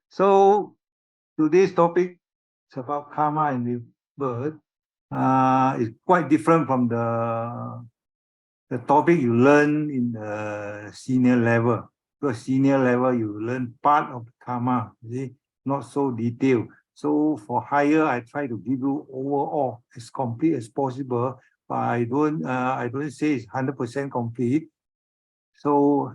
So today's topic is about karma and rebirth. It's quite different from the topic you learn in the senior level. Because senior level you learn part of karma, you see, not so detailed. So for higher, I try to give you overall as complete as possible, but I don't say it's 100% complete. So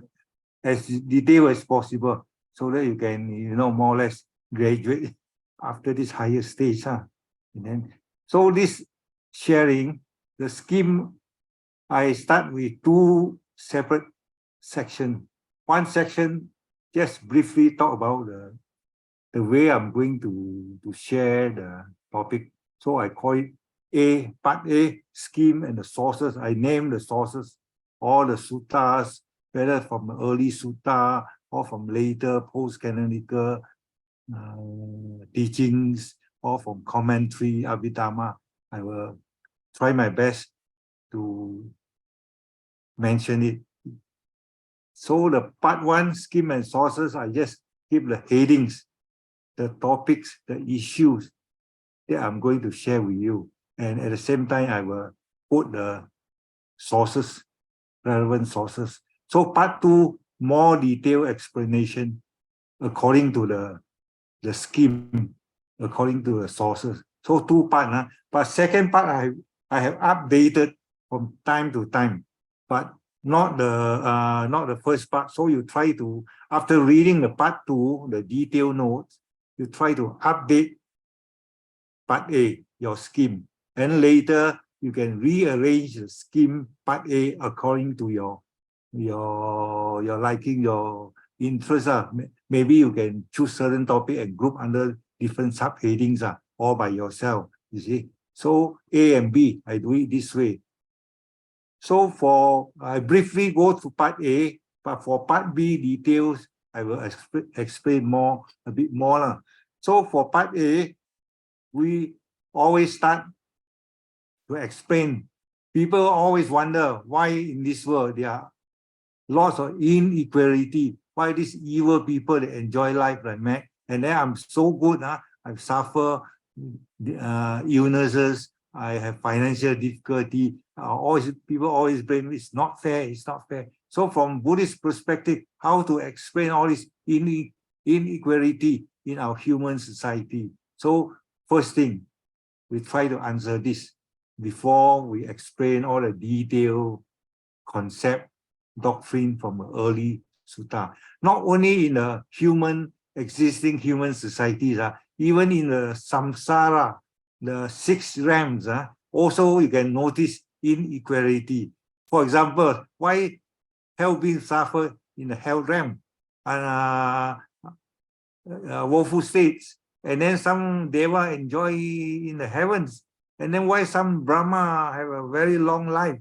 as detailed as possible, so that you can, more or less graduate after this higher stage. And then, so this sharing, the scheme, I start with two separate sections. One section, just briefly talk about the way I'm going to share the topic. So I call it part A, scheme and the sources. I name the sources, all the suttas, whether from the early sutta or from later post-canonical teachings or from commentary, Abhidhamma. I will try my best to mention it. So the part one, scheme and sources, I just give the headings, the topics, the issues that I'm going to share with you. And at the same time, I will put the sources, relevant sources. So part two, more detailed explanation according to the scheme, according to the sources. So two parts. But second part, I have updated from time to time, but not the first part. So you try to, after reading the part two, the detailed notes, you try to update part A, your scheme. And later you can rearrange the scheme part A according to your liking, your interest. Maybe you can choose certain topic and group under different subheadings all by yourself, you see. So A and B, I do it this way. So I briefly go to part A, but for part B details, I will explain a bit more. So for part A, we always start to explain. People always wonder why in this world there are lots of inequality. Why these evil people that enjoy life like mad? And then I'm so good. I've suffered illnesses. I have financial difficulty. People always blame me. It's not fair. It's not fair. So from Buddhist perspective, how to explain all this inequality in our human society? So first thing, we try to answer this before we explain all the detailed concept, doctrine from the early sutta. Not only in the existing human societies, even in the samsara, the 6 realms, also you can notice inequality. For example, why hell beings suffer in the hell realm and woeful states, and then some deva enjoy in the heavens, and then why some Brahma have a very long life,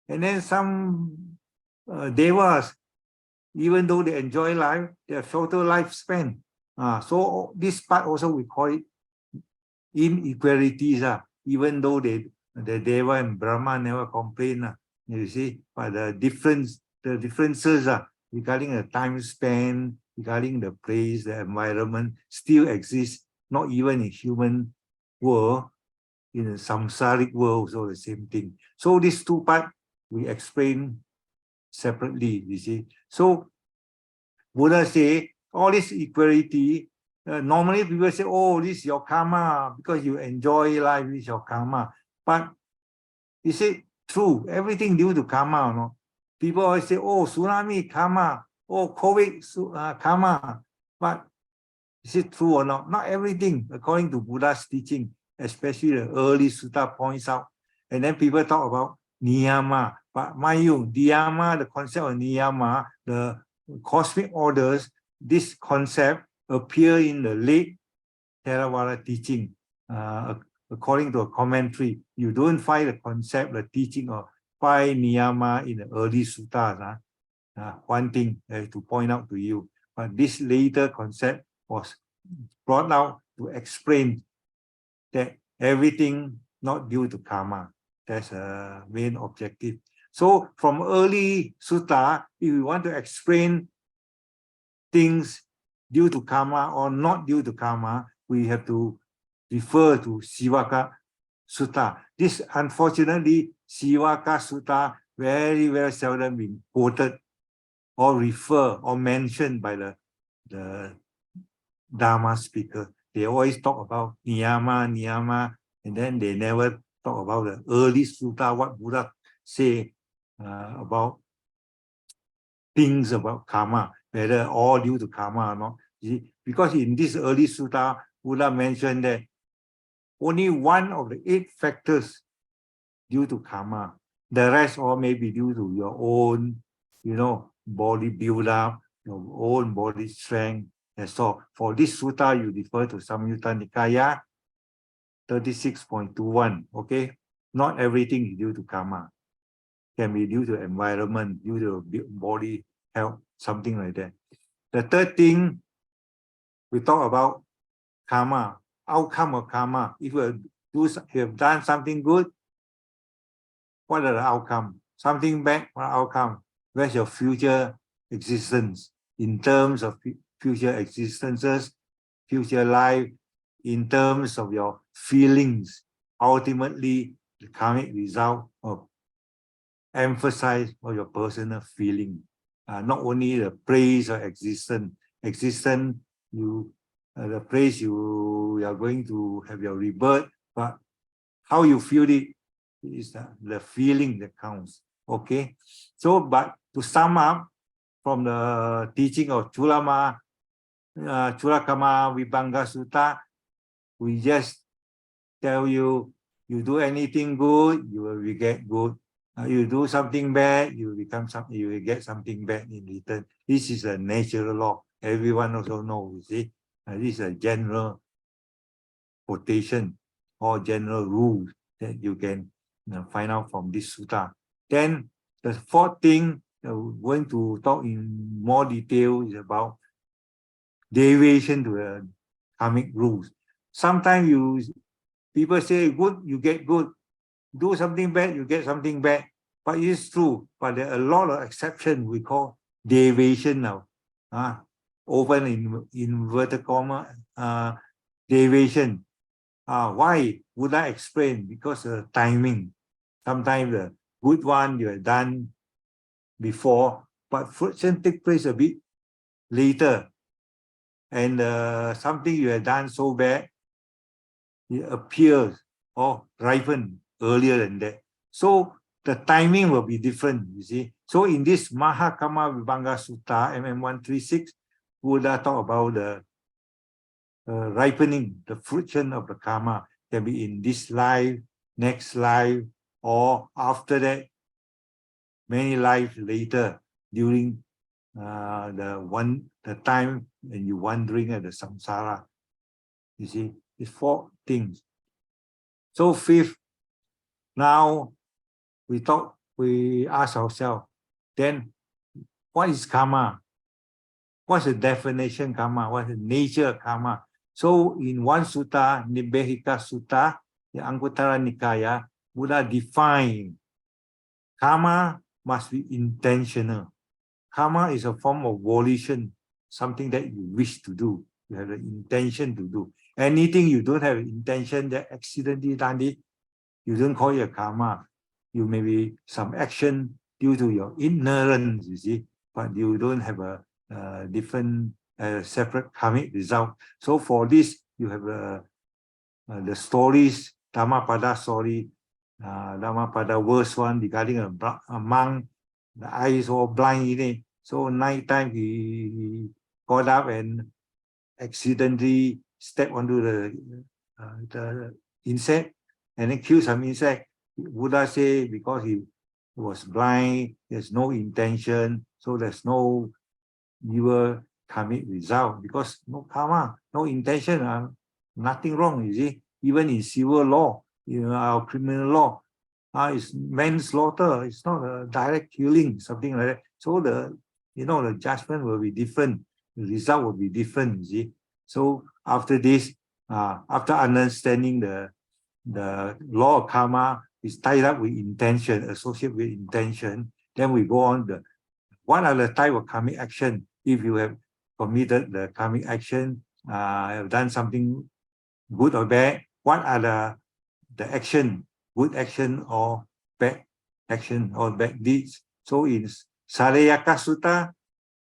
and then some devas, even though they enjoy life, they have shorter lifespan. So this part also we call it inequalities. Even though the deva and Brahma never complain, you see, but the differences regarding the time span, regarding the place, the environment still exist. Not even in human world, in the samsaric world, also the same thing. So these two parts we explain separately, you see. So Buddha say all this equality, normally people say, oh, this is your karma because you enjoy life, this is your karma. But is it true? Everything due to karma or not? People always say, oh, tsunami, karma. Oh, COVID, karma. But is it true or not? Not everything, according to Buddha's teaching, especially the early sutta points out. And then people talk about niyama. But mind you, niyama, the concept of niyama, the cosmic orders, this concept appear in the late Theravada teaching. According to a commentary, you don't find the concept, the teaching of 5 niyama in the early suttas. One thing I have to point out to you. But this later concept was brought out to explain that everything not due to karma. That's a main objective. So from early sutta, if we want to explain things due to karma or not due to karma, we have to refer to Sivaka Sutta. This, unfortunately, Sivaka Sutta very, very seldom been quoted or referred or mentioned by the Dharma speaker. They always talk about niyama, and then they never talk about the early sutta, what Buddha say about things about karma, whether all due to karma or not. Because in this early sutta, Buddha mentioned that only one of the 8 factors due to karma. The rest all may be due to your own, body build up, your own body strength. And so for this sutta, you refer to Samyutta Nikaya 36.21. Okay, not everything is due to karma. Can be due to environment, due to body health, something like that. The third thing, we talk about karma, outcome of karma. If you have done something good, what are the outcome? Something bad, what outcome? Where's your future existence in terms of future existences, future life, in terms of your feelings? Ultimately, the karmic result of emphasize on your personal feeling, not only the praise or existence. The praise you are going to have your rebirth, but how you feel it is the feeling that counts. Okay, so but to sum up from the teaching of Chulakama Vibhanga Sutta, we just tell you, you do anything good, you will get good. You do something bad, you will get something bad in return. This is a natural law. Everyone also knows. You see, this is a general quotation or general rule that you can find out from this sutta. Then the fourth thing we're going to talk in more detail is about deviation to the karmic rules. Sometimes people say good, you get good. Do something bad, you get something bad. But it's true. But there are a lot of exceptions we call deviation now. Open in inverted comma, deviation. Why would I explain? Because of timing. Sometimes the good one you have done before, but fruition take place a bit later. And something you have done so bad, it appears or ripen earlier than that. So the timing will be different, you see. So in this Mahakama Vibhanga Sutta, MM136, Buddha talk about the ripening, the fruition of the karma can be in this life, next life, or after that, many lives later, during the time when you're wandering at the samsara. You see, it's 4 things. So fifth, now we ask ourselves, then what is karma? What's the definition of karma? What's the nature of karma? So in one sutta, Nibbehika Sutta, the Anguttara Nikaya, Buddha defined karma must be intentional. Karma is a form of volition, something that you wish to do. You have the intention to do. Anything you don't have intention that accidentally done it, you don't call it a karma. You may be some action due to your ignorance, you see, but you don't have a different separate karmic result. So for this, you have the stories, Dhammapada story, Dhammapada verse 1 regarding a monk, the eyes all blind in it. So nighttime he got up and accidentally stepped onto the insect and then killed some insect. Buddha say because he was blind, there's no intention, so there's no evil karmic result because no karma, no intention, nothing wrong, you see. Even in civil law, our criminal law, it's manslaughter, it's not a direct killing, something like that. So the judgment will be different, the result will be different, you see. So after this, after understanding the law of karma is tied up with intention, associated with intention, then we go on what are the type of karmic action if you have committed the karmic action, have done something good or bad. What are the action, good action or bad action or bad deeds? So in Salayaka Sutta,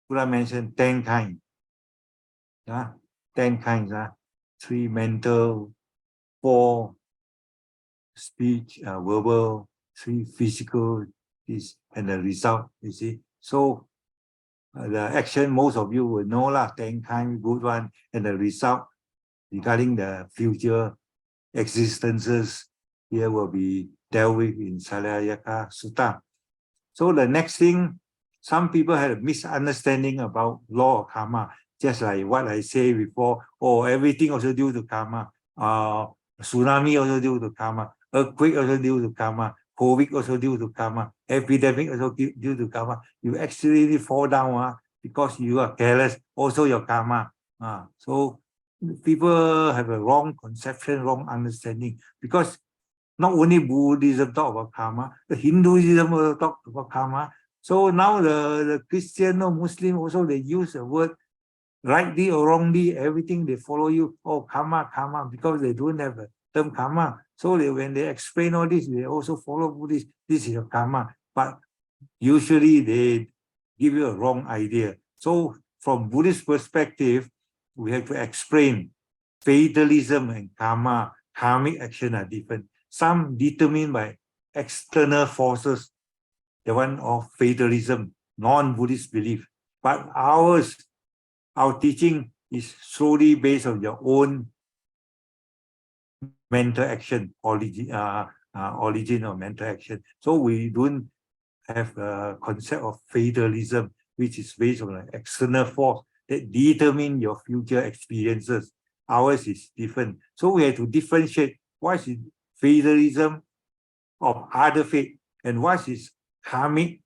Buddha mentioned 10 kinds. 10 kinds. 3 mental, 4 speech, verbal, 3 physical, this and the result, you see. So the action, most of you will know lah, 10 kinds, good one, and the result regarding the future existences here will be dealt with in Salayaka Sutta. So the next thing, some people had a misunderstanding about law of karma, just like what I say before. Oh, everything also due to karma. Tsunami also due to karma. Earthquake also due to karma. COVID also due to karma. Epidemic also due to karma. You actually fall down because you are careless. Also your karma. So people have a wrong conception, wrong understanding, because not only Buddhism talk about karma, the Hinduism also talk about karma. So now the Christian or Muslim also, they use the word rightly or wrongly, everything they follow you. Oh, karma, karma, because they don't have a term karma. So when they explain all this, they also follow Buddhist. This is your karma. But usually they give you a wrong idea. So from Buddhist perspective, we have to explain fatalism and karma, karmic action are different. Some determined by external forces, the one of fatalism, non-Buddhist belief. But ours, our teaching is solely based on your own mental action, origin of mental action. So we don't have a concept of fatalism, which is based on an external force that determine your future experiences. Ours is different. So we have to differentiate what is fatalism of other faith and what is karmic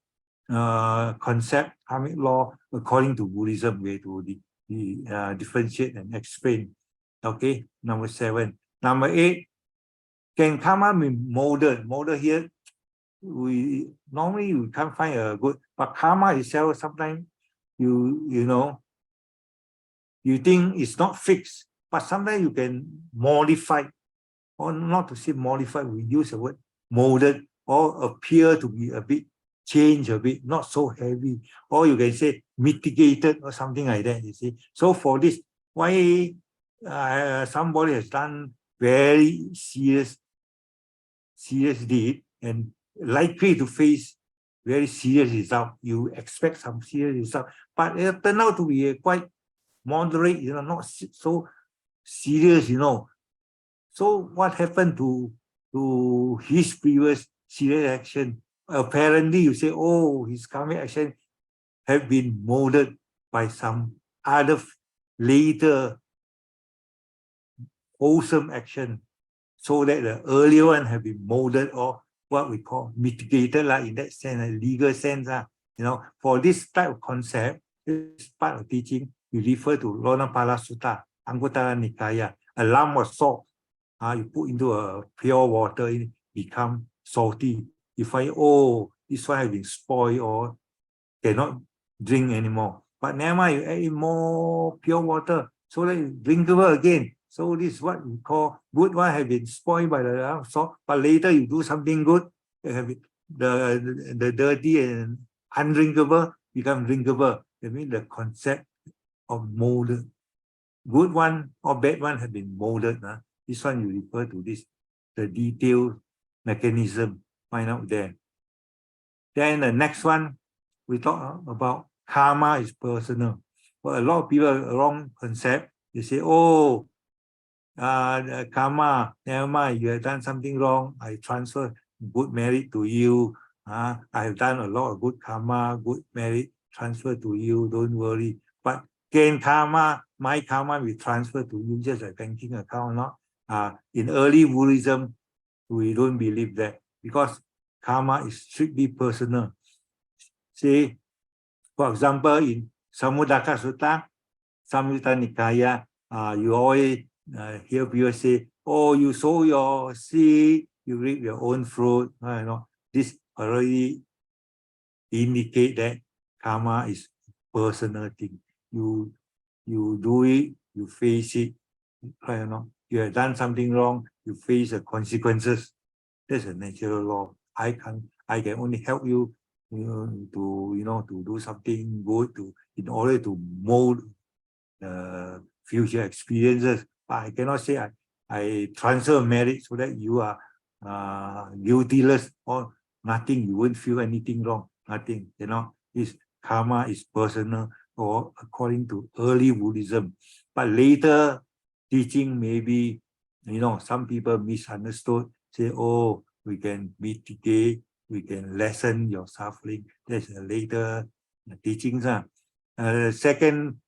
concept, karmic law according to Buddhism. We have to differentiate and explain. Okay, number 7. Number 8, can karma be molded? Molded here, we normally we can't find a good, but karma itself sometimes you know, you think it's not fixed, but sometimes you can modify, or not to say modify, we use the word molded, or appear to be a bit changed a bit, not so heavy, or you can say mitigated or something like that, you see. So for this, why somebody has done very serious deed and likely to face very serious result, you expect some serious result, but it turned out to be quite moderate, you know, not so serious, you know. So what happened to his previous serious action? Apparently, you say, oh, his karmic action have been molded by some other later wholesome action, so that the earlier one have been molded or what we call mitigated, like in that sense, a legal sense. You know, for this type of concept, this part of teaching, we refer to Lonapala Sutta, Anguttara Nikaya. A lump of salt, you put into a pure water, it become salty. You find, oh, this one has been spoiled or cannot drink anymore. But never mind, you add in more pure water, so that it's drinkable again. So this is what we call good one have been spoiled by the salt, but later you do something good, the dirty and undrinkable become drinkable. That means the concept of molded. Good one or bad one have been molded. This one you refer to this, the detailed mechanism, find out there. Then the next one, we talk about karma is personal. But a lot of people have a wrong concept. They say, oh, karma, never mind, you have done something wrong, I transfer good merit to you. I have done a lot of good karma, good merit, transfer to you, don't worry. But can karma, my karma will transfer to you just like banking account, not? In early Buddhism, we don't believe that, because karma is strictly personal. Say, for example, in Samudaka Sutta, Samyutta Nikaya, you always hear people say, oh, you sow your seed, you reap your own fruit. You know, this already indicate that karma is personal thing. You you do it, you face it. Right or not? You have done something wrong, you face the consequences. That's a natural law. I can only help you, to do something good in order to mold future experiences. But I cannot say I transfer merit so that you are guiltyless or nothing. You won't feel anything wrong. Nothing. Is karma is personal, or according to early Buddhism. But later teaching, maybe some people misunderstood. Say, oh, we can mitigate, we can lessen your suffering. That's a later teachings. Second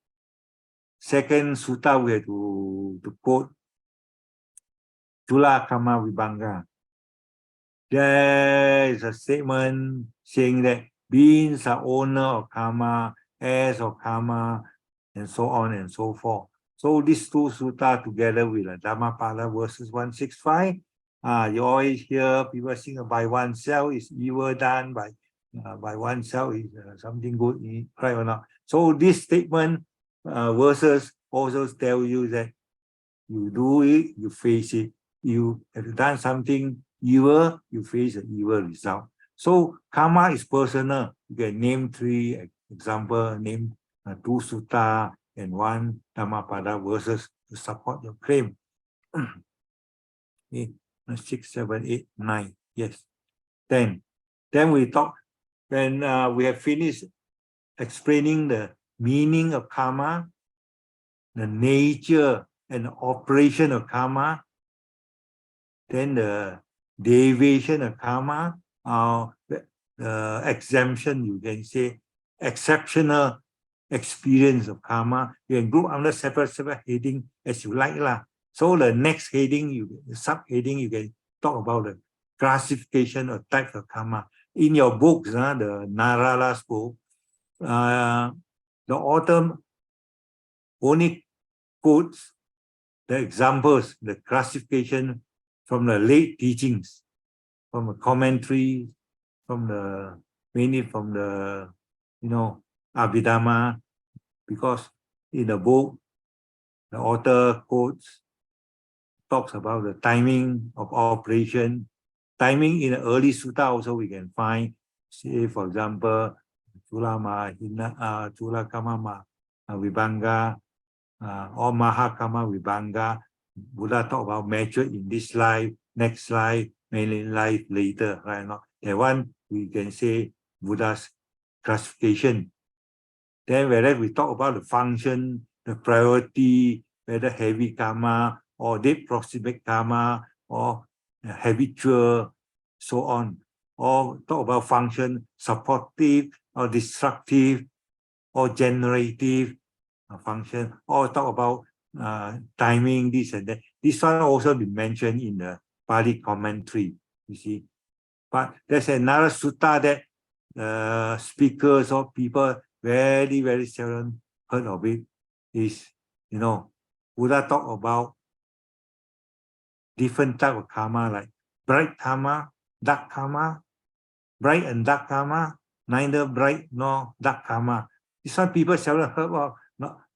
sutta we have to quote Chula Kamma Vibhanga. There is a statement saying that beings are owner of karma, heirs of karma, and so on and so forth. So these two sutta together with the Dhammapada verses 165, you always hear people sing by oneself is evil done, by oneself is something good, right or not? So this statement verses also tell you that you do it, you face it. You have done something evil, you face an evil result. So karma is personal. You can name 3 examples, name 2 sutta and 1 Dhammapada verses to support your claim. Okay. 6, 7, 8, 9. Yes. 10. Then we talk, when we have finished explaining the meaning of karma, the nature and the operation of karma, then the deviation of karma, the exemption, you can say, exceptional experience of karma. You can group under separate heading as you like lah. So the next heading, the subheading, you can talk about the classification or type of karma. In your books, the Narala's book, the author only quotes the examples, the classification from the late teachings, from a commentary, mainly from the, Abhidhamma, because in the book, the author talks about the timing of operation. Timing in the early sutta also we can find, say, for example, Chula Kamma Vibhanga, or Mahakama Vibhanga. Buddha talk about mature in this life, next life, mainly life later, right? Not that one we can say Buddha's classification. Then whereas we talk about the function, the priority, whether heavy karma or deep proximate karma or habitual, so on. Or talk about function, supportive or destructive or generative function, or talk about timing, this and that. This one also been mentioned in the Pali commentary, you see. But there's another sutta that speakers or people very, very seldom heard of it. Is, Buddha talk about different type of karma, like bright karma, dark karma, bright and dark karma, neither bright nor dark karma. This one people seldom heard of.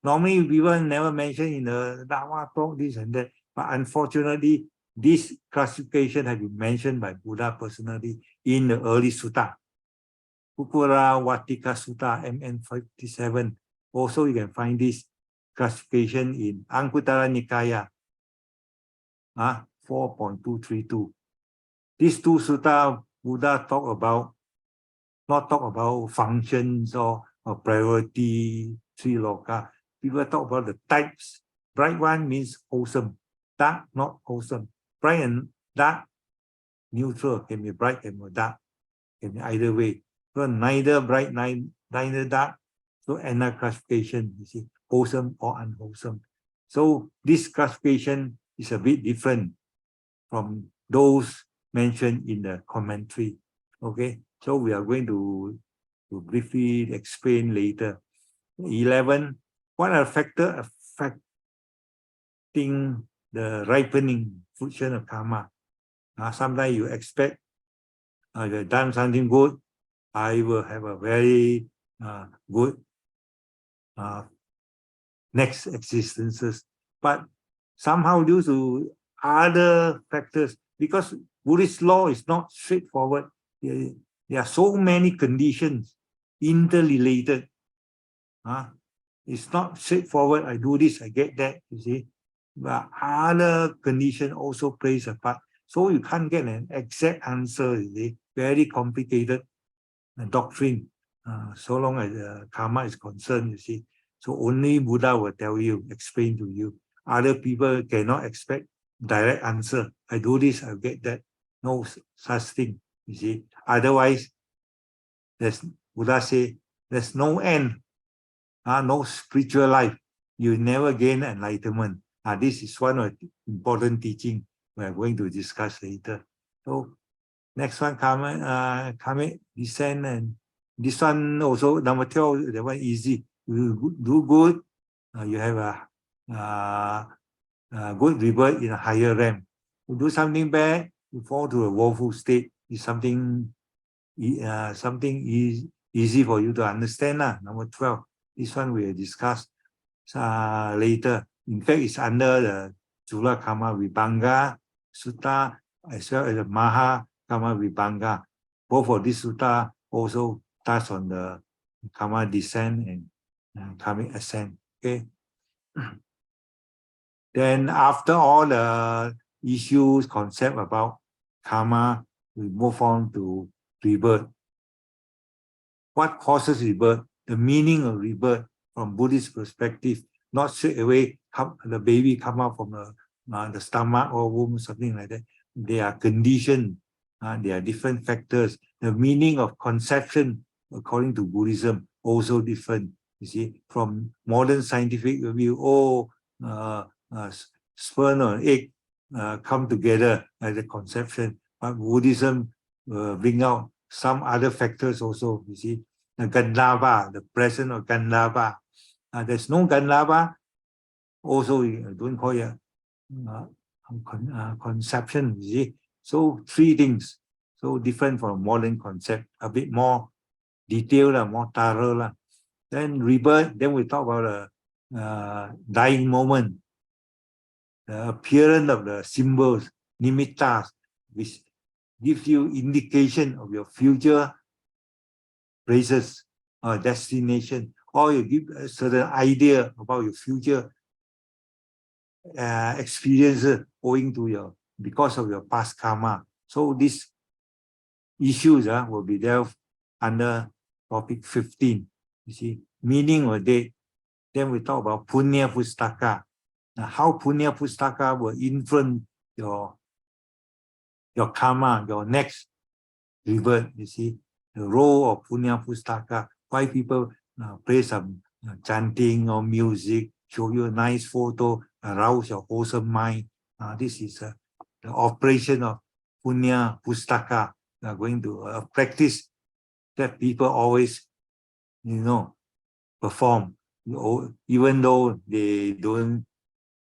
Normally, people never mention in the Dharma talk, this and that. But unfortunately, this classification has been mentioned by Buddha personally in the early sutta. Kukura Watika Sutta, MN57. Also, you can find this classification in Anguttara Nikaya, 4.232. These 2 sutta, Buddha not talk about functions or priority, 3 loka. People talk about the types. Bright one means wholesome, dark not wholesome. Bright and dark, neutral, can be bright, can be dark, can be either way. So neither bright, neither dark. So another classification, you see, wholesome or unwholesome. So this classification is a bit different from those mentioned in the commentary. Okay, so we are going to briefly explain later. 11, what are factors affecting the ripening fruition of karma? Sometimes you expect you've done something good, I will have a very good next existences. But somehow due to other factors, because Buddhist law is not straightforward, there are so many conditions interrelated. It's not straightforward. I do this, I get that, you see. But other condition also plays a part. So you can't get an exact answer, you see. Very complicated doctrine, so long as karma is concerned, you see. So only Buddha will tell you, explain to you. Other people cannot expect direct answer. I do this, I get that. No such thing, you see. Otherwise, Buddha say, there's no end, no spiritual life. You never gain enlightenment. This is one of the important teaching we are going to discuss later. So next one, Kamma, descent, and this one also, number 12, that one easy. You do good, you have a good rebirth in a higher realm. You do something bad, you fall to a woeful state. Is something easy for you to understand. Number 12. This one we will discuss later. In fact, it's under the Jula Kamma Vibhanga Sutta as well as the Maha Kamma Vibhanga. Both of these sutta also touch on the karma descent and karmic ascent. Okay. Then after all the issues, concept about karma, we move on to rebirth. What causes rebirth? The meaning of rebirth from Buddhist perspective, not straight away the baby come out from the stomach or womb, something like that. They are conditioned. There are different factors. The meaning of conception, according to Buddhism, also different. You see, from modern scientific view, sperm or egg come together as a conception. But Buddhism bring out some other factors also. You see, the Gandhava, the presence of Gandhava. There's no Gandhava. Also, don't call it conception. You see. So three things, so different from modern concept, a bit more detailed, more thorough. Then rebirth, then we talk about the dying moment, the appearance of the symbols, nimittas, which gives you indication of your future places or destination, or you give a certain idea about your future experiences owing to because of your past karma. So these issues will be dealt under topic 15. You see, meaning of date. Then we talk about punya pustaka. Now, how punya pustaka will influence your karma, your next rebirth. You see, the role of punya pustaka. Why people play some chanting or music, show you a nice photo, arouse your wholesome mind. This is the operation of punya pustaka. We are going to practice that people always, perform, even though they don't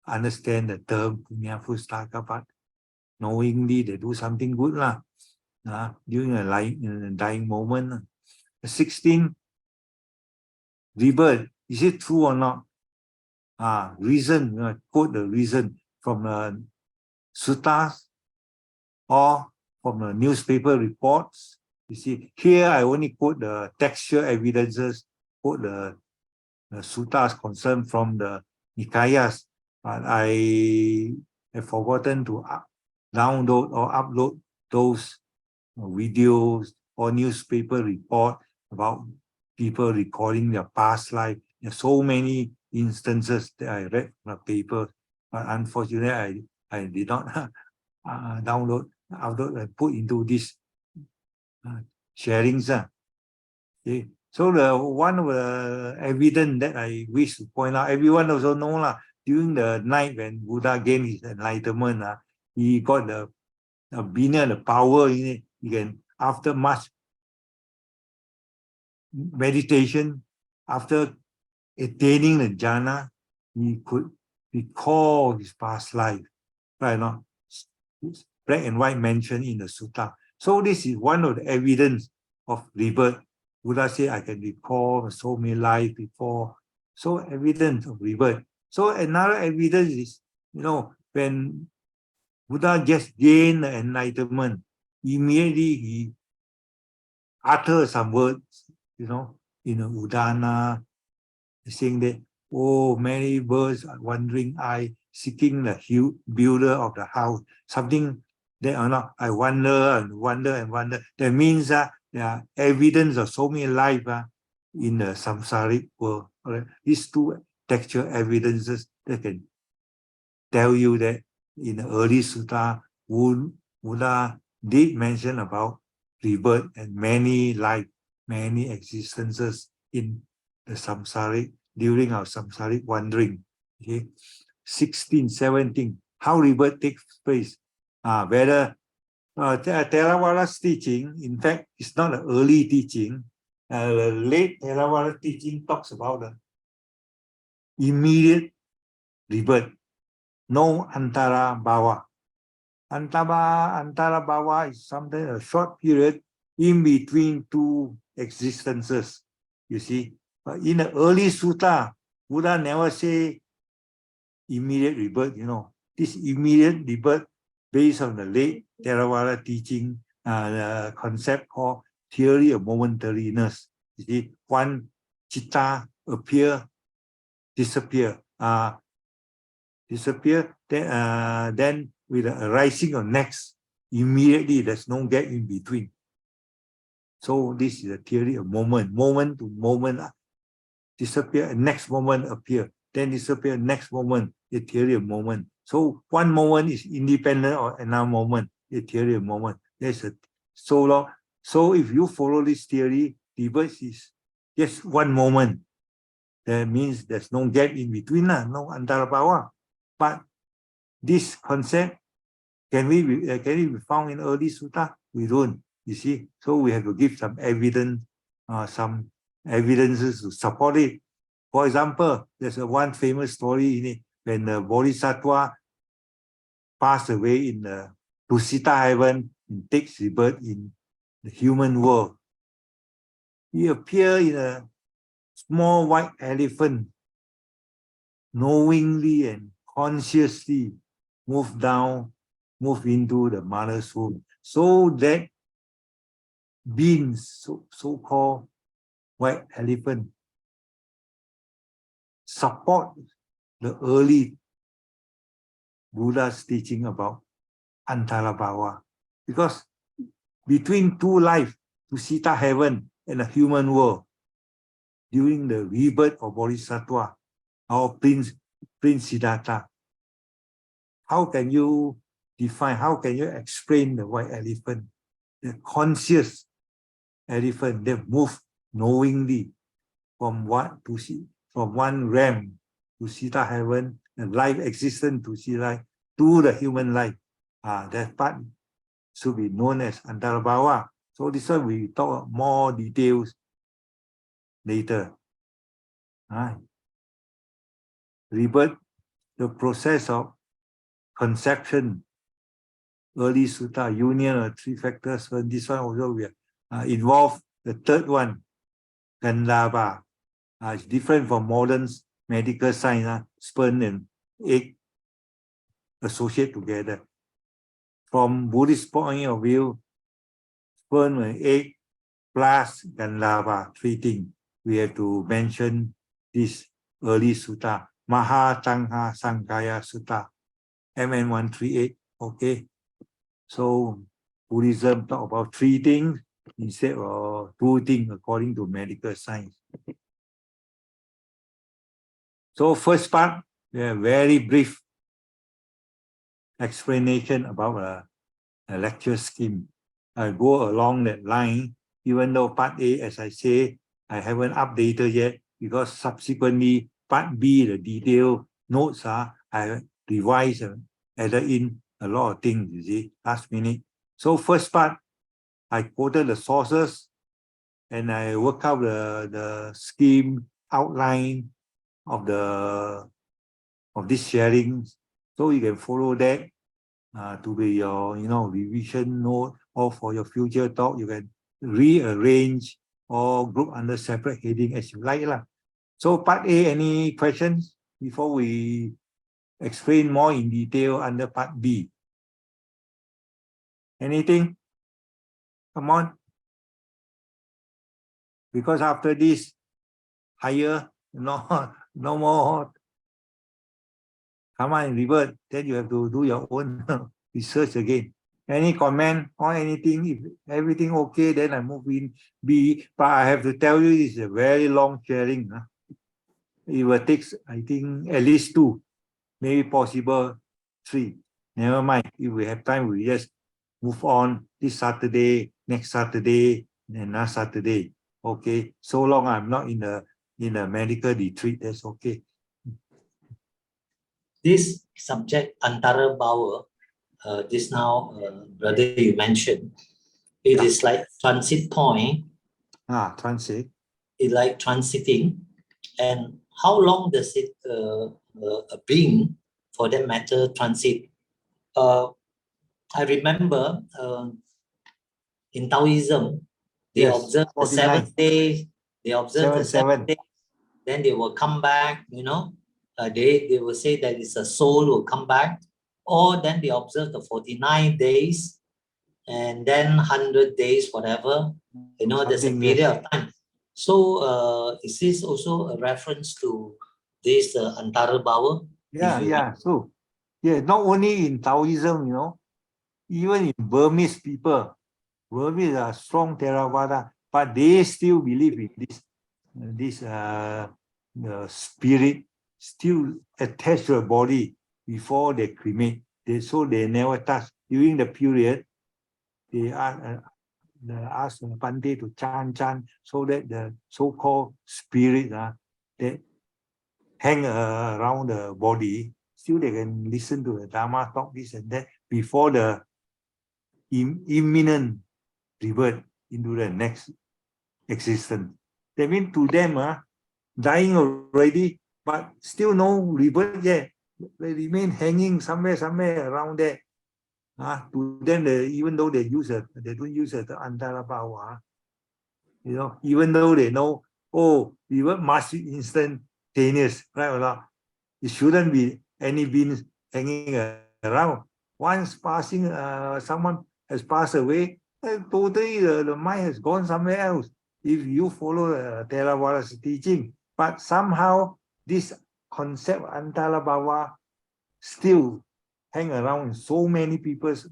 understand the term punya pustaka, but knowingly they do something good during a dying moment. 16, rebirth. Is it true or not? Reason, quote the reason from the suttas or from the newspaper reports. You see, here I only quote the textual evidences, quote the suttas concerned from the Nikayas, but I have forgotten to download or upload those videos or newspaper report about people recording their past life. There are so many instances that I read from the paper, but unfortunately I did not download, upload, and put into this sharings. Okay. So the one of the evidence that I wish to point out, everyone also know during the night when Buddha gained his enlightenment, he got the bina, the power in it. He can, after much meditation, after attaining the jhana, he could recall his past life. Right? No? It's black and white mentioned in the sutta. So this is one of the evidence of rebirth. Buddha said, I can recall so many lives before. So evidence of rebirth. So another evidence is, when Buddha just gained the enlightenment, immediately he uttered some words, in Udana, saying that, oh, many birds are wandering, I seeking the builder of the house. Something that I wonder and wonder and wonder. That means there are evidence of so many life in the samsaric world. Right? These two textual evidences that can tell you that in the early sutta, Buddha did mention about rebirth and many life, many existences in the samsaric, during our samsaric wandering. Okay, 16, 17, how rebirth takes place. Whether Theravada's teaching, in fact, it's not an early teaching. The late Theravada teaching talks about the immediate rebirth, no antara bhava. Antara bhava is something, a short period in between two existences, you see. But in the early sutta, Buddha never say immediate rebirth, This immediate rebirth based on the late Theravada teaching, the concept called theory of momentariness. You see, one chitta appear, disappear, then with the arising of next, immediately there's no gap in between. So this is a theory of moment to moment, disappear, and next moment appear, then disappear, next moment, a theory of moment. So one moment is independent of another moment, a theory of moment. So long. So if you follow this theory, rebirth is just one moment. That means there's no gap in between, no antara bhava. But this concept, can it be found in early sutta? We don't, you see. So we have to give some evidence, some evidences to support it. For example, there's one famous story in it, when the Bodhisattva passed away in the Tusita heaven and takes rebirth in the human world. He appeared in a small white elephant, knowingly and consciously move into the mother's womb. So that beings, so-called white elephant, support the early Buddha's teaching about antara bhava. Because between two lives, Tusita heaven and the human world, during the rebirth of Bodhisattva, our Prince Siddhartha, how can you define, how can you explain the white elephant, the conscious elephant that move knowingly from one realm to Sita heaven, and life existent to see life, to the human life? That part should be known as antara bhava. So this one we talk more details later. Rebirth, the process of conception, early sutta, union of three factors. So this one also we involve the third one, Gandhava. It's different from modern medical science, sperm and egg associate together. From Buddhist point of view, sperm and egg plus Gandhava, three things. We have to mention this early sutta, Mahasatipatthana Sankaya Sutta, MN138. Okay, so Buddhism talk about three things instead of two things according to medical science. So first part, we have very brief explanation about a lecture scheme. I go along that line, even though part A, as I say, I haven't updated yet, because subsequently part B, the detailed notes, I revised and added in a lot of things, you see, last minute. So first part, I quoted the sources and I work out the scheme outline of this sharing, so you can follow that to be your revision note, or for your future talk you can rearrange or group under separate heading as you like lah. So part A, any questions before we explain more in detail under part B? Anything? Come on. Because after this, higher, no more Kamma and Rebirth, then you have to do your own research again. Any comment or anything? If everything okay, then I move in B. But I have to tell you, it's a very long sharing. It will take, I think, at least 2, maybe possible 3. Never mind. If we have time, we just move on this Saturday, next Saturday, and last Saturday. Okay. So long I'm not in a medical retreat, that's okay. This subject, Antara Bawa, just now, brother, you mentioned, it is like transit point. Transit. It's like transiting. And how long does it, a being, for that matter, transit? I remember in Taoism, they observe the 7 days, they observe the 7 days, then they will come back, you know. They will say that it's a soul will come back, or then they observe the 49 days, and then 100 days, whatever, you know, there's a period of time. So is this also a reference to this Antara Bawa? Yeah. So, yeah, not only in Taoism, you know, even in Burmese people, Burmese are strong Theravada, but they still believe in this spirit still attached to a body before they cremate. So they never touch. During the period, they ask Pante to chant, so that the so-called spirit that hang around the body, still they can listen to the Dharma talk, this and that, before the imminent rebirth into the next existence. That means to them, dying already, but still no rebirth yet. They remain hanging somewhere around there. To them, even though they don't use the Antara Bhava, you know, even though they know, oh, rebirth must be instantaneous, right or not? It shouldn't be any beings hanging around. Once passing, someone has passed away, totally the mind has gone somewhere else. If you follow Theravada's teaching, but somehow this concept Antara Bhava still hang around in so many people's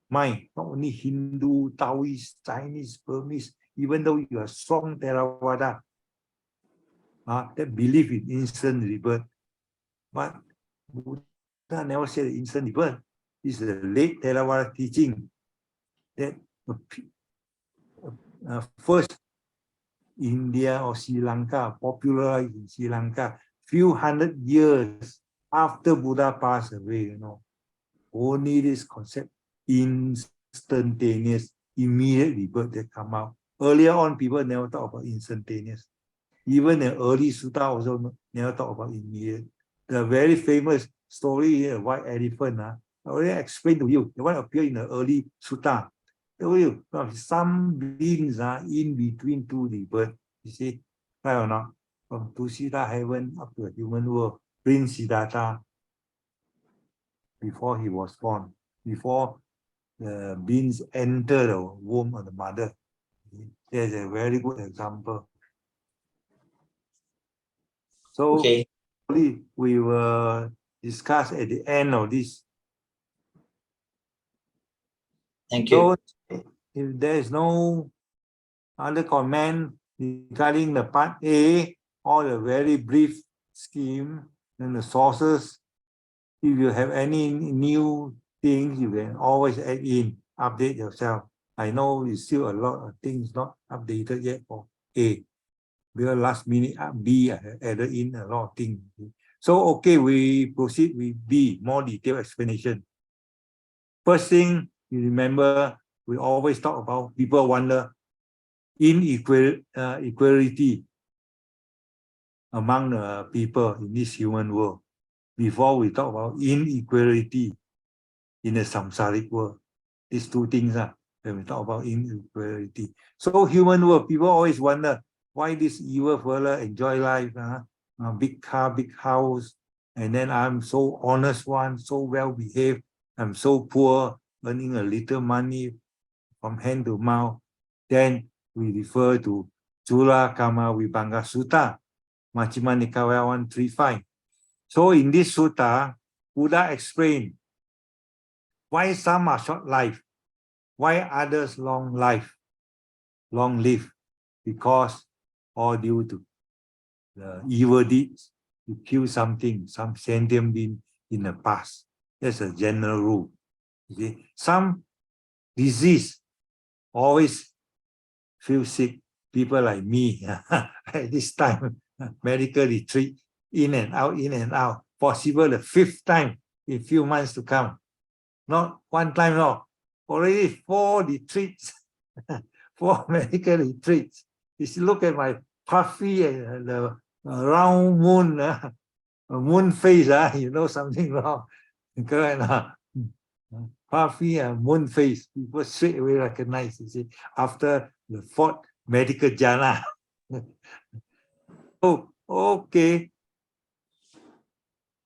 mind, not only Hindu, Taoist, Chinese, Burmese, even though you are strong Theravada, that believe in instant rebirth. But Buddha never said instant rebirth. It's the late Theravada teaching that first India or Sri Lanka, popularized in Sri Lanka, few hundred years after Buddha passed away, you know. Only this concept, instantaneous, immediate rebirth, that come out. Earlier on, people never talk about instantaneous. Even the early sutta also never talk about immediate. The very famous story here, white elephant, I already explained to you. The one appeared in the early sutta. Tell you, some beings are in between 2 rebirths. You see, right or not? From Tusita heaven up to the human world, Prince Siddhartha, before he was born, before the beings enter the womb of the mother. There's a very good example. So okay, we will discuss at the end of this. thank you. So if there is no other comment regarding the part A or the very brief scheme and the sources, if you have any new things, you can always add in, update yourself. I know it's still a lot of things not updated yet for A. Because last minute B, I added in a lot of things. So, okay, we proceed with B, more detailed explanation. First thing, you remember, we always talk about, people wonder, inequality among the people in this human world. Before we talk about inequality in the samsaric world. These 2 things when we talk about inequality. So human world, people always wonder, why this evil fella enjoy life, big car, big house, and then I'm so honest one, so well behaved, I'm so poor, earning a little money from hand to mouth. Then we refer to Chula Kamma Vibhanga Sutta, Majjhima Nikaya 135. So in this sutta, Buddha explained why some are short life, why others long life, long live, because all due to the evil deeds, you kill something, some sentient being in the past. That's a general rule. Okay? Some disease always feel sick. People like me at this time, medical retreat, in and out, possible the 5th time in few months to come. Not one time, no. Already 4 retreats, 4 medical retreats. If you look at my puffy and the round moon, moon face, you know something wrong. Correct? Puffy and moon face, people straight away recognize, you see, after the 4th medical jhana. Oh, okay.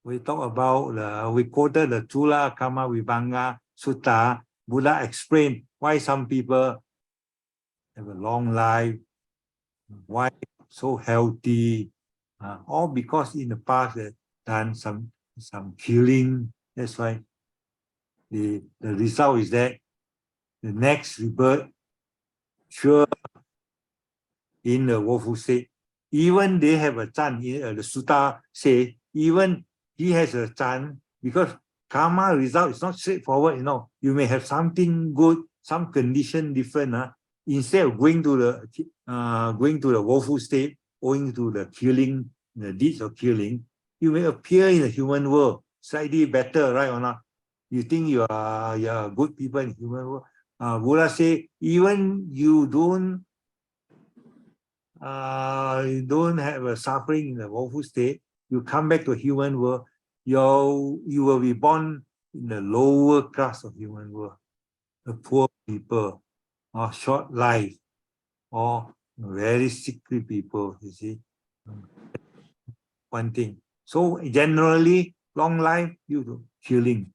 We talk about, we quoted the Chula Kamma Vibhanga Sutta. Buddha explained why some people have a long life, why so healthy, all because in the past they've done some killing. That's why the result is that the next rebirth, sure, in the woeful state. Even they have a chance, the sutta say, even he has a chance, because karma result is not straightforward, you know. You may have something good, some condition different. Instead of going to the woeful state, owing to the killing, the deeds of killing, you may appear in the human world slightly better, right or not? You think you are good people in human world. Buddha say, even you don't have a suffering in the woeful state, you come back to human world, you will be born in the lower class of human world, the poor people, or short life, or very sickly people, you see. One thing. So generally, long life due to killing.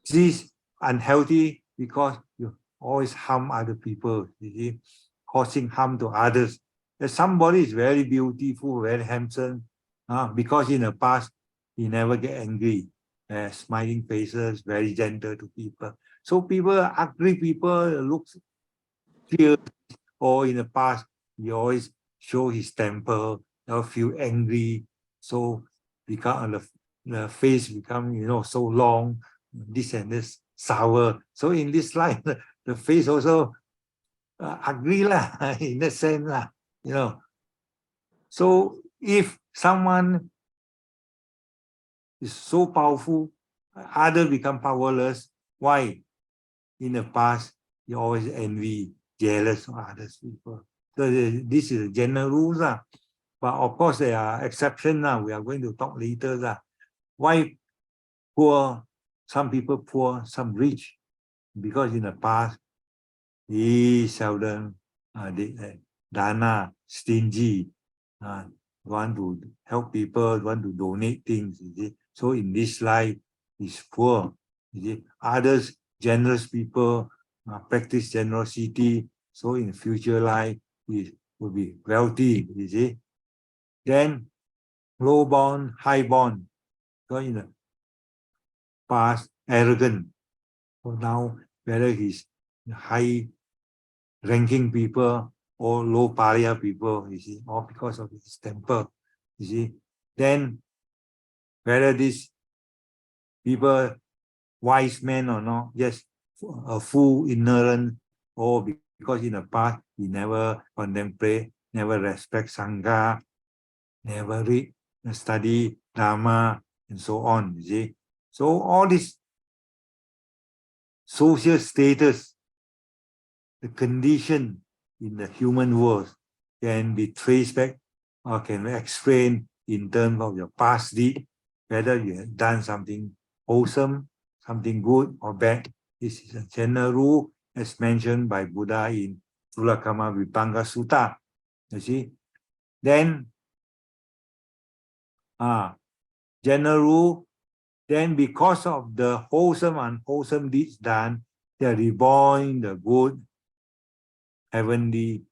This unhealthy because you always harm other people, you see, causing harm to others. That somebody is very beautiful, very handsome, because in the past he never get angry, smiling faces, very gentle to people. So people, ugly people, looks fierce, or in the past he always show his temper, or feel angry, so become the face become, you know, so long, this and this, sour. So in this life, the face also ugly lah, in that sense lah, you know. So if someone is so powerful, others become powerless. Why? In the past, you always envy, jealous of others people. So this is a general rules lah. But of course, there are exceptions now. We are going to talk later. Why poor? Some people poor, some rich. Because in the past, he seldom did dana, stingy, want to help people, want to donate things. You see? So in this life, he's poor. You see? Others, generous people, practice generosity. So in future life, he will be wealthy. You see? Then low born, high born. So in the past, arrogant. So now, whether he's high ranking people or low pariah people, you see, all because of his temper, you see. Then whether these people wise men or not, just a fool, ignorant, or because in the past he never contemplate, never respect Sangha, never read, study Dharma, and so on, you see. So all this social status, the condition in the human world can be traced back or can be explained in terms of your past deed, whether you have done something wholesome, something good or bad. This is a general rule as mentioned by Buddha in Tula Kamma Vibhanga Sutta. You see? Then, general rule, then because of the wholesome and unwholesome deeds done, they are reborn in the good, heavenly,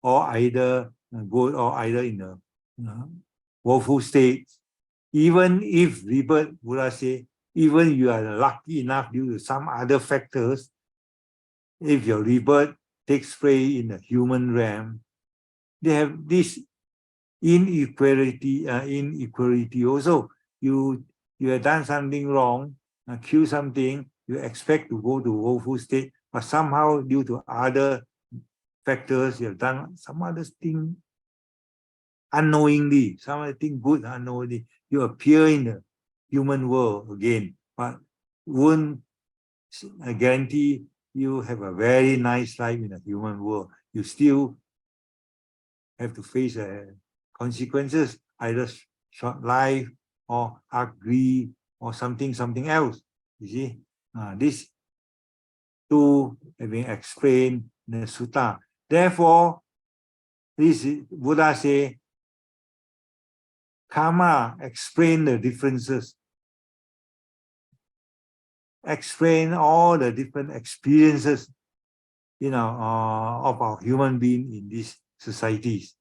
or either good or either in the woeful state. Even if rebirth, Buddha say, even you are lucky enough due to some other factors, if your rebirth takes place in the human realm, they have this inequality also. You have done something wrong, kill something, you expect to go to woeful state, but somehow due to other factors, you have done some other thing unknowingly, some other thing good unknowingly, you appear in the human world again, but won't guarantee you have a very nice life in the human world. You still have to face consequences, either short life or ugly or something else. You see, this two have been explained in the sutta. Therefore, this Buddha say, karma explain the differences, explain all the different experiences, of our human being in these societies.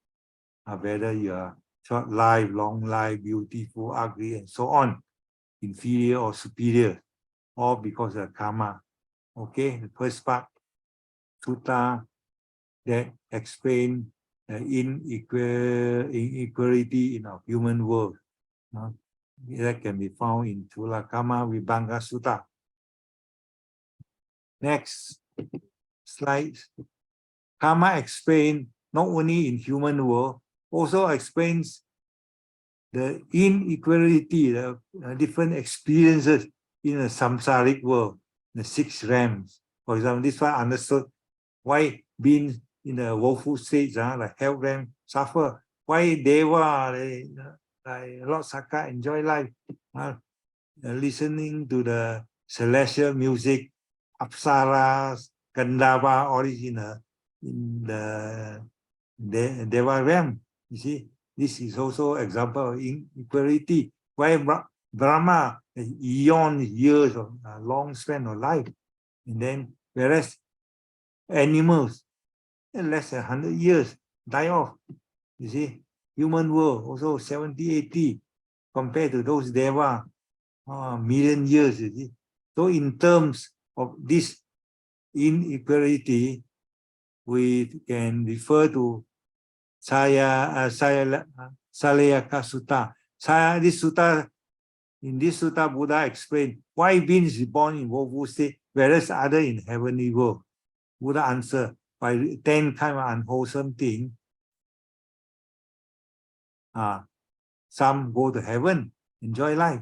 Whether you are short life, long life, beautiful, ugly, and so on, inferior or superior, all because of karma. Okay, the first part, sutta that explain the inequality in our human world. That can be found in Tula Kamma Vibhanga Sutta. Next slide. Karma explain not only in human world, also explains the inequality, the different experiences in the samsaric world, the 6 realms. For example, this one understood why being in the woeful states, like hell realm, suffer. Why Deva, like Lord Saka, enjoy life, listening to the celestial music, Apsaras, Gandhava, all is in the Deva realm. You see, this is also example of inequality. Why Brahma has eon years of long span of life, and then whereas animals less than 100 years die off. You see, human world also 70, 80 compared to those Deva, million years. You see, so in terms of this inequality, we can refer to Salayaka Sutta. In this sutta, Buddha explained why beings is born in woeful state, whereas other in heavenly world. Buddha answer by 10 kind of unwholesome things. Some go to heaven, enjoy life.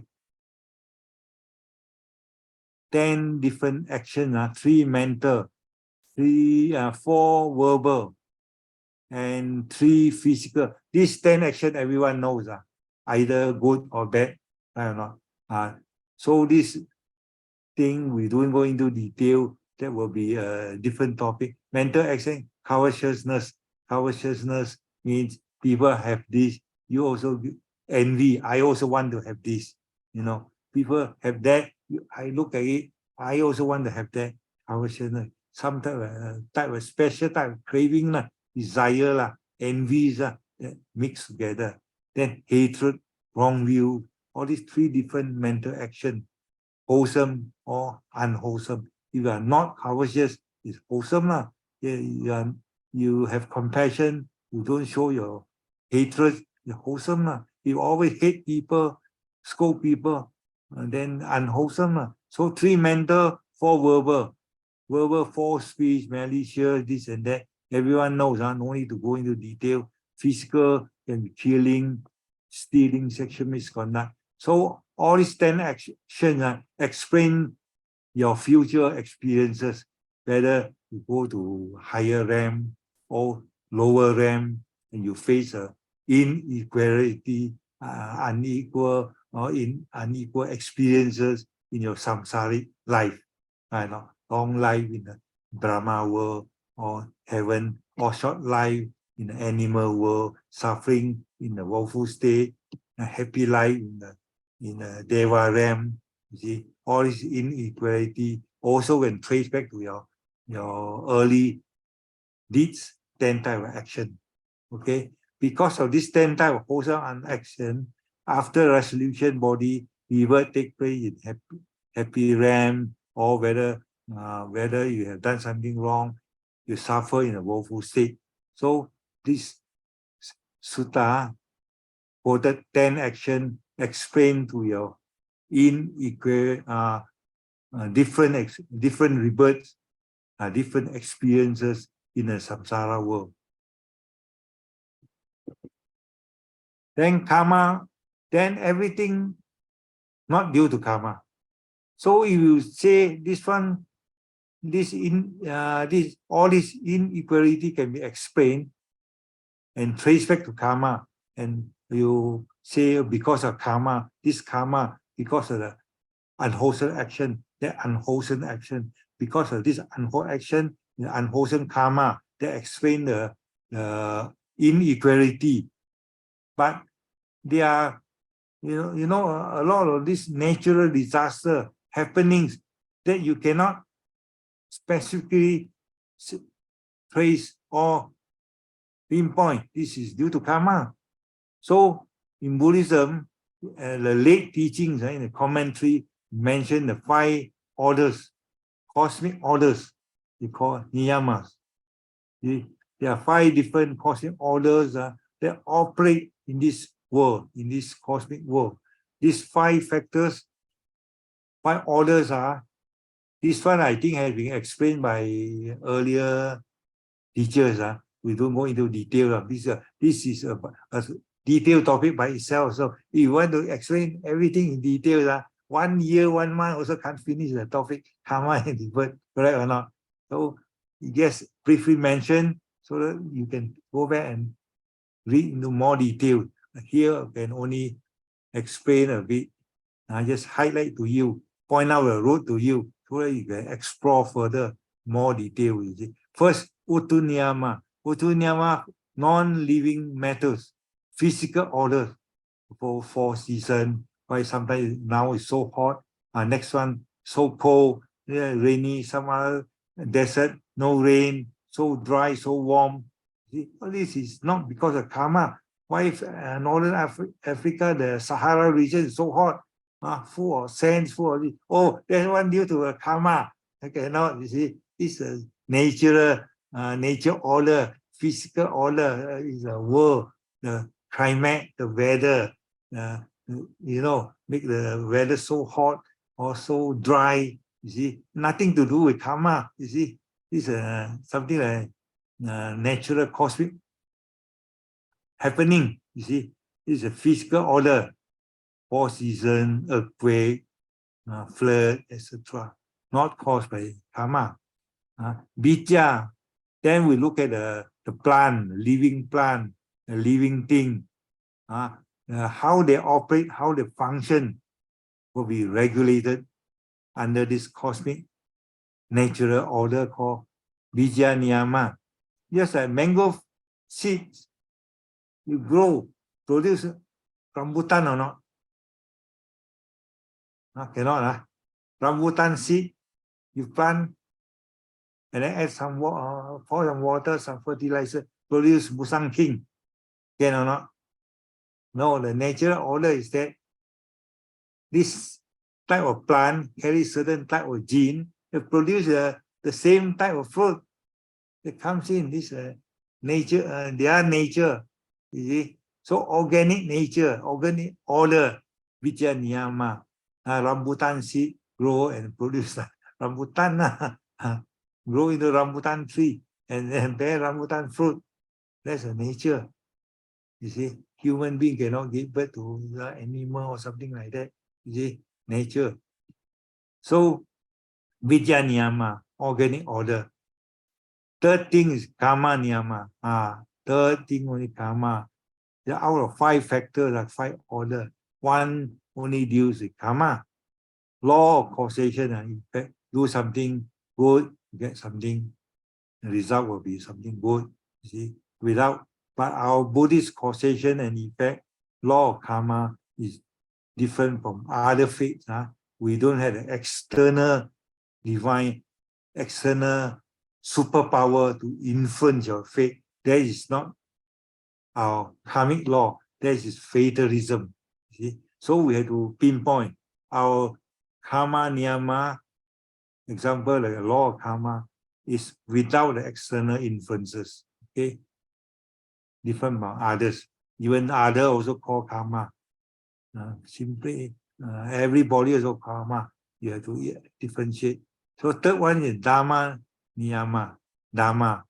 10 different actions, 3 mental, 4 verbal, and 3 physical. These 10 actions everyone knows, either good or bad. I don't know. So this thing we don't go into detail. That will be a different topic. Mental action, covetousness. Covetousness means people have this. You also envy. I also want to have this. People have that. I look at it. I also want to have that. Covetousness. Some type of special type of craving, desire, envy, that mix together. Then hatred, wrong view. All these 3 different mental actions. Wholesome or unwholesome. If you are not covetous, it's wholesome. You have compassion, you don't show your hatred, you're wholesome. If you always hate people, scold people, then unwholesome. So 3 mental, 4 verbal. Verbal, 4 speech, malicious, this and that. Everyone knows, no need to go into detail. Physical can be killing, stealing, sexual misconduct. So all these 10 actions explain your future experiences, whether you go to higher realm or lower realm, and you face inequality, unequal experiences in your samsaric life. Long life in the Brahma world or heaven or short life in the animal world, suffering in the woeful state, a happy life in the Deva realm. You see, all this inequality also when traced back to your early deeds, 10 type of action. Okay, because of this 10 type of wholesome action, after resolution body, revert take place in happy realm, or whether you have done something wrong, you suffer in a woeful state. So this sutta quoted 10 action explain to your different rebirths, different experiences in the samsara world. Then karma, then everything not due to karma. So if you say all this inequality can be explained and traced back to karma, and you say because of karma, this karma, because of the unwholesome action, that unwholesome action, because of this unwholesome action, the unwholesome karma, that explain the inequality. But there are, a lot of these natural disaster happenings that you cannot specifically trace or pinpoint. This is due to karma. So in Buddhism, the late teachings in the commentary mention the 5 orders, cosmic orders, we call niyamas. There are 5 different cosmic orders that operate in this world, in this cosmic world. These 5 factors, 5 orders are, this one I think has been explained by earlier teachers. We don't go into detail. This is a detailed topic by itself. So if you want to explain everything in detail, 1 year, 1 month also can't finish the topic, karma and rebirth, correct or not? So just briefly mention so that you can go back and read into more detail. Here I can only explain a bit. I just highlight to you, point out the road to you, so that you can explore further, more detail. You see. First, Uttuniyama. Uttuniyama, non-living matters, physical orders for 4 seasons. Why sometimes now it's so hot, next one so cold, rainy, some other desert, no rain, so dry, so warm. See, all this is not because of karma. Why if Northern Africa, the Sahara region is so hot, full of sands, full of this. Oh, there's one due to a karma. Okay, now you see, it's a nature order, physical order, is a world, the climate, the weather, make the weather so hot or so dry. You see, nothing to do with karma. You see, it's something like natural cosmic happening. You see, it's a physical order, 4 seasons, earthquake, flood, etc. Not caused by karma. Bija. Then we look at the plant, living plant, the living thing. How they operate, how they function will be regulated under this cosmic natural order called Bija Niyama. Just like mango seeds, you grow, produce rambutan or not? Cannot. Rambutan seed, you plant and then add some water, pour some water, some fertilizer, produce musang king. Can or not? No, the natural order is that this type of plant carries certain type of gene that produce the same type of fruit that comes in this nature, their nature. You see? So organic nature, organic order, Vijaya Niyama. Rambutan seed grow and produce rambutan, grow into rambutan tree and then bear rambutan fruit. That's a nature. You see, human being cannot give birth to the animal or something like that. You see, nature. So, Vijaya Niyama, organic order. Third thing is Kamma Niyama. Third thing only karma. Out of 5 factors, like 5 order, 1 only deals with karma. Law of causation. In fact, do something good, get something. The result will be something good. You see, but our Buddhist causation and effect, law of karma is different from other faiths. We don't have an external divine, external superpower to influence your fate. That is not our karmic law. That is fatalism. See? So we have to pinpoint our karma niyama, example like a law of karma, is without the external influences. Okay, different from others. Even other also call karma. Simply, everybody also karma. You have to differentiate. So third one is dharma niyama. Dharma,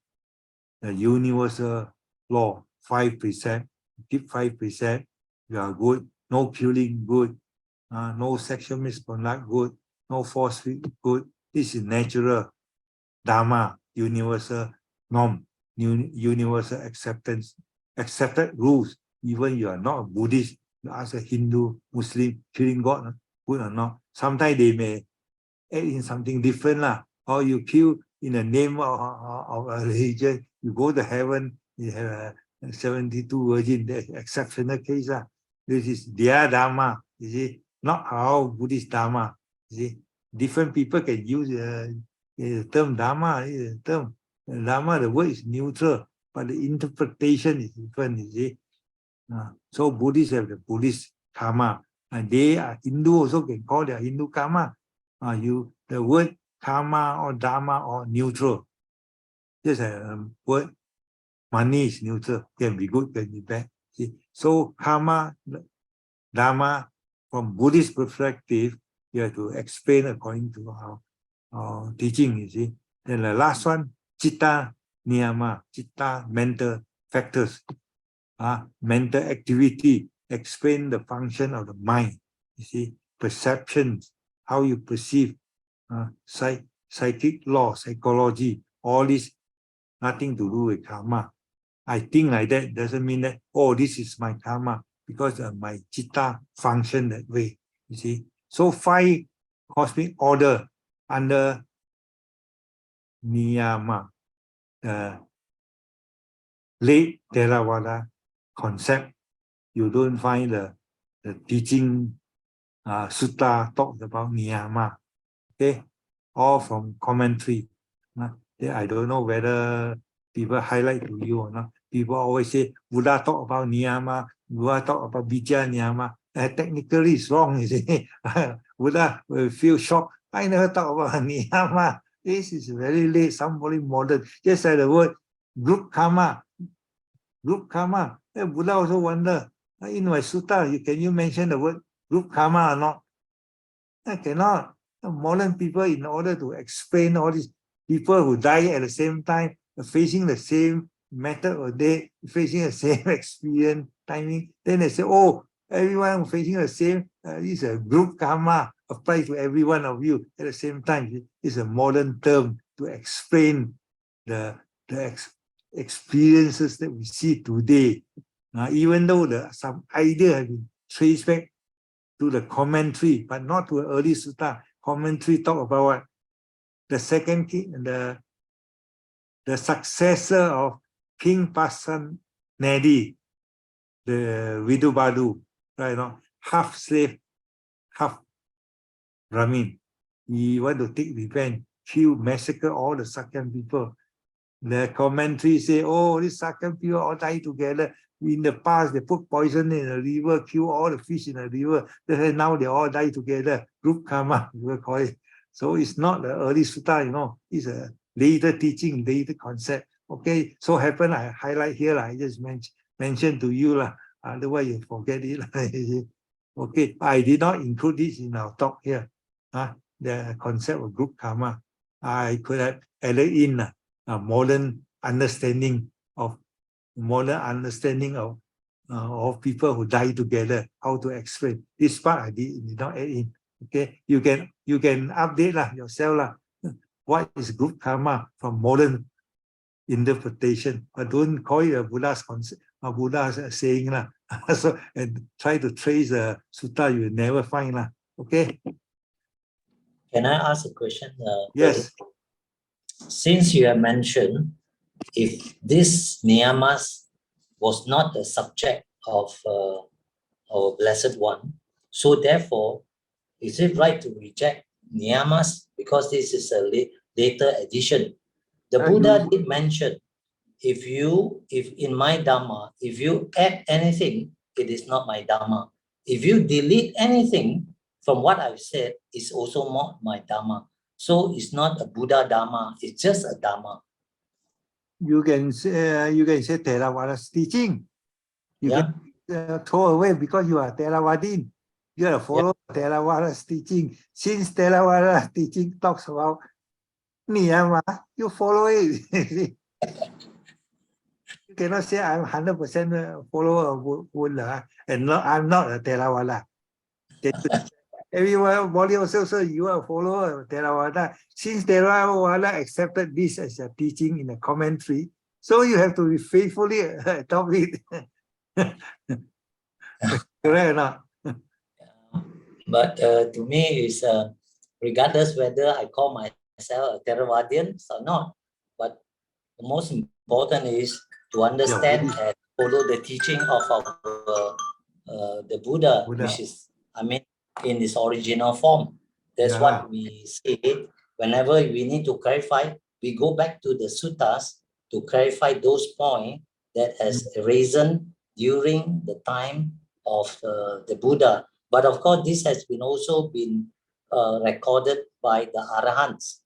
the universal law, 5 precepts. Keep 5 precepts, you are good. No killing, good. No sexual misconduct, good. No force, good. This is natural dharma, universal norm, universal acceptance, accepted rules. Even you are not a Buddhist, you ask a Hindu, Muslim, killing God, good or not. Sometimes they may add in something different, or you kill in the name of a religion, you go to heaven, you have 72 virgin, that's exceptional case. This is their dharma, you see, not our Buddhist dharma. You see, different people can use the term dharma. Dharma, the word is neutral, but the interpretation is different. You see, so Buddhists have the Buddhist karma, and they are Hindu also can call their Hindu karma. The word karma or dharma or neutral. Just a word, money is neutral, can be good, can be bad. See? So karma, dharma, from Buddhist perspective, you have to explain according to our teaching, you see. Then the last one, citta niyama, citta, mental factors. Mental activity, explain the function of the mind, you see, perceptions, how you perceive, psychic law, psychology, all this, nothing to do with karma. I think like that doesn't mean that, oh, this is my karma, because my citta function that way, you see. So 5 cosmic order under niyama, late Theravada concept. You don't find the teaching sutta talks about niyama. Okay, all from commentary. I don't know whether people highlight to you or not. People always say Buddha talk about niyama, Buddha talk about bija niyama. Technically it's wrong, you see. Buddha will feel shocked. I never talk about niyama. This is very late, somebody modern. Just like the word group karma. Group karma. Buddha also wonder, in my sutta, can you mention the word group karma or not? I cannot. Modern people, in order to explain all these people who die at the same time, facing the same method of day, facing the same experience, timing, then they say, oh, everyone facing the same, this is a group karma, apply to every one of you at the same time. It's a modern term to explain the experiences that we see today. Even though some idea has been traced back to the commentary, but not to an early sutta. Commentary talk about what? The second king, the successor of King Pasenadi, the Vidubadu, right? Half slave, half Brahmin. He want to take revenge, kill, massacre all the Sakyan people. The commentary say, oh, these Sakyan people all die together. In the past, they put poison in the river, kill all the fish in the river. Now they all die together. Group karma, we will call it. So it's not the early sutta, it's a later teaching, later concept. Okay, so happen I highlight here, I just mentioned to you, otherwise you forget it. Okay, I did not include this in our talk here. The concept of group karma. I could have added in a modern understanding of people who die together, how to explain. This part I did not add in. Okay, you can update yourself what is group karma from modern interpretation, but don't call it a Buddha's concept, Buddha's saying so, and try to trace a sutta you will never find Okay. Can I ask a question? Yes. Since you have mentioned if this niyamas was not the subject of our Blessed One, so therefore, is it right to reject niyamas because this is a later addition? The Buddha did mention, if in my Dhamma, if you add anything, it is not my Dhamma. If you delete anything from what I've said, it's also not my Dhamma. So it's not a Buddha Dhamma, it's just a Dhamma. You can say Theravada's teaching. You can throw away because you are Theravadin. You are a follower of Theravada's teaching. Since Theravada's teaching talks about niyama, you follow it. You cannot say I'm 100% follower of Buddha and I'm not a Theravada. Everybody also say you are a follower of Theravada. Since Theravada accepted this as a teaching in a commentary, so you have to faithfully adopt it. Correct or not? But to me, it's regardless whether I call myself a Theravadian or not. But the most important is to understand and follow the teaching of our the Buddha, which is, in its original form. That's what we say. Whenever we need to clarify, we go back to the suttas to clarify those points that has arisen during the time of the Buddha. But of course, this has been also been recorded by the Arahants,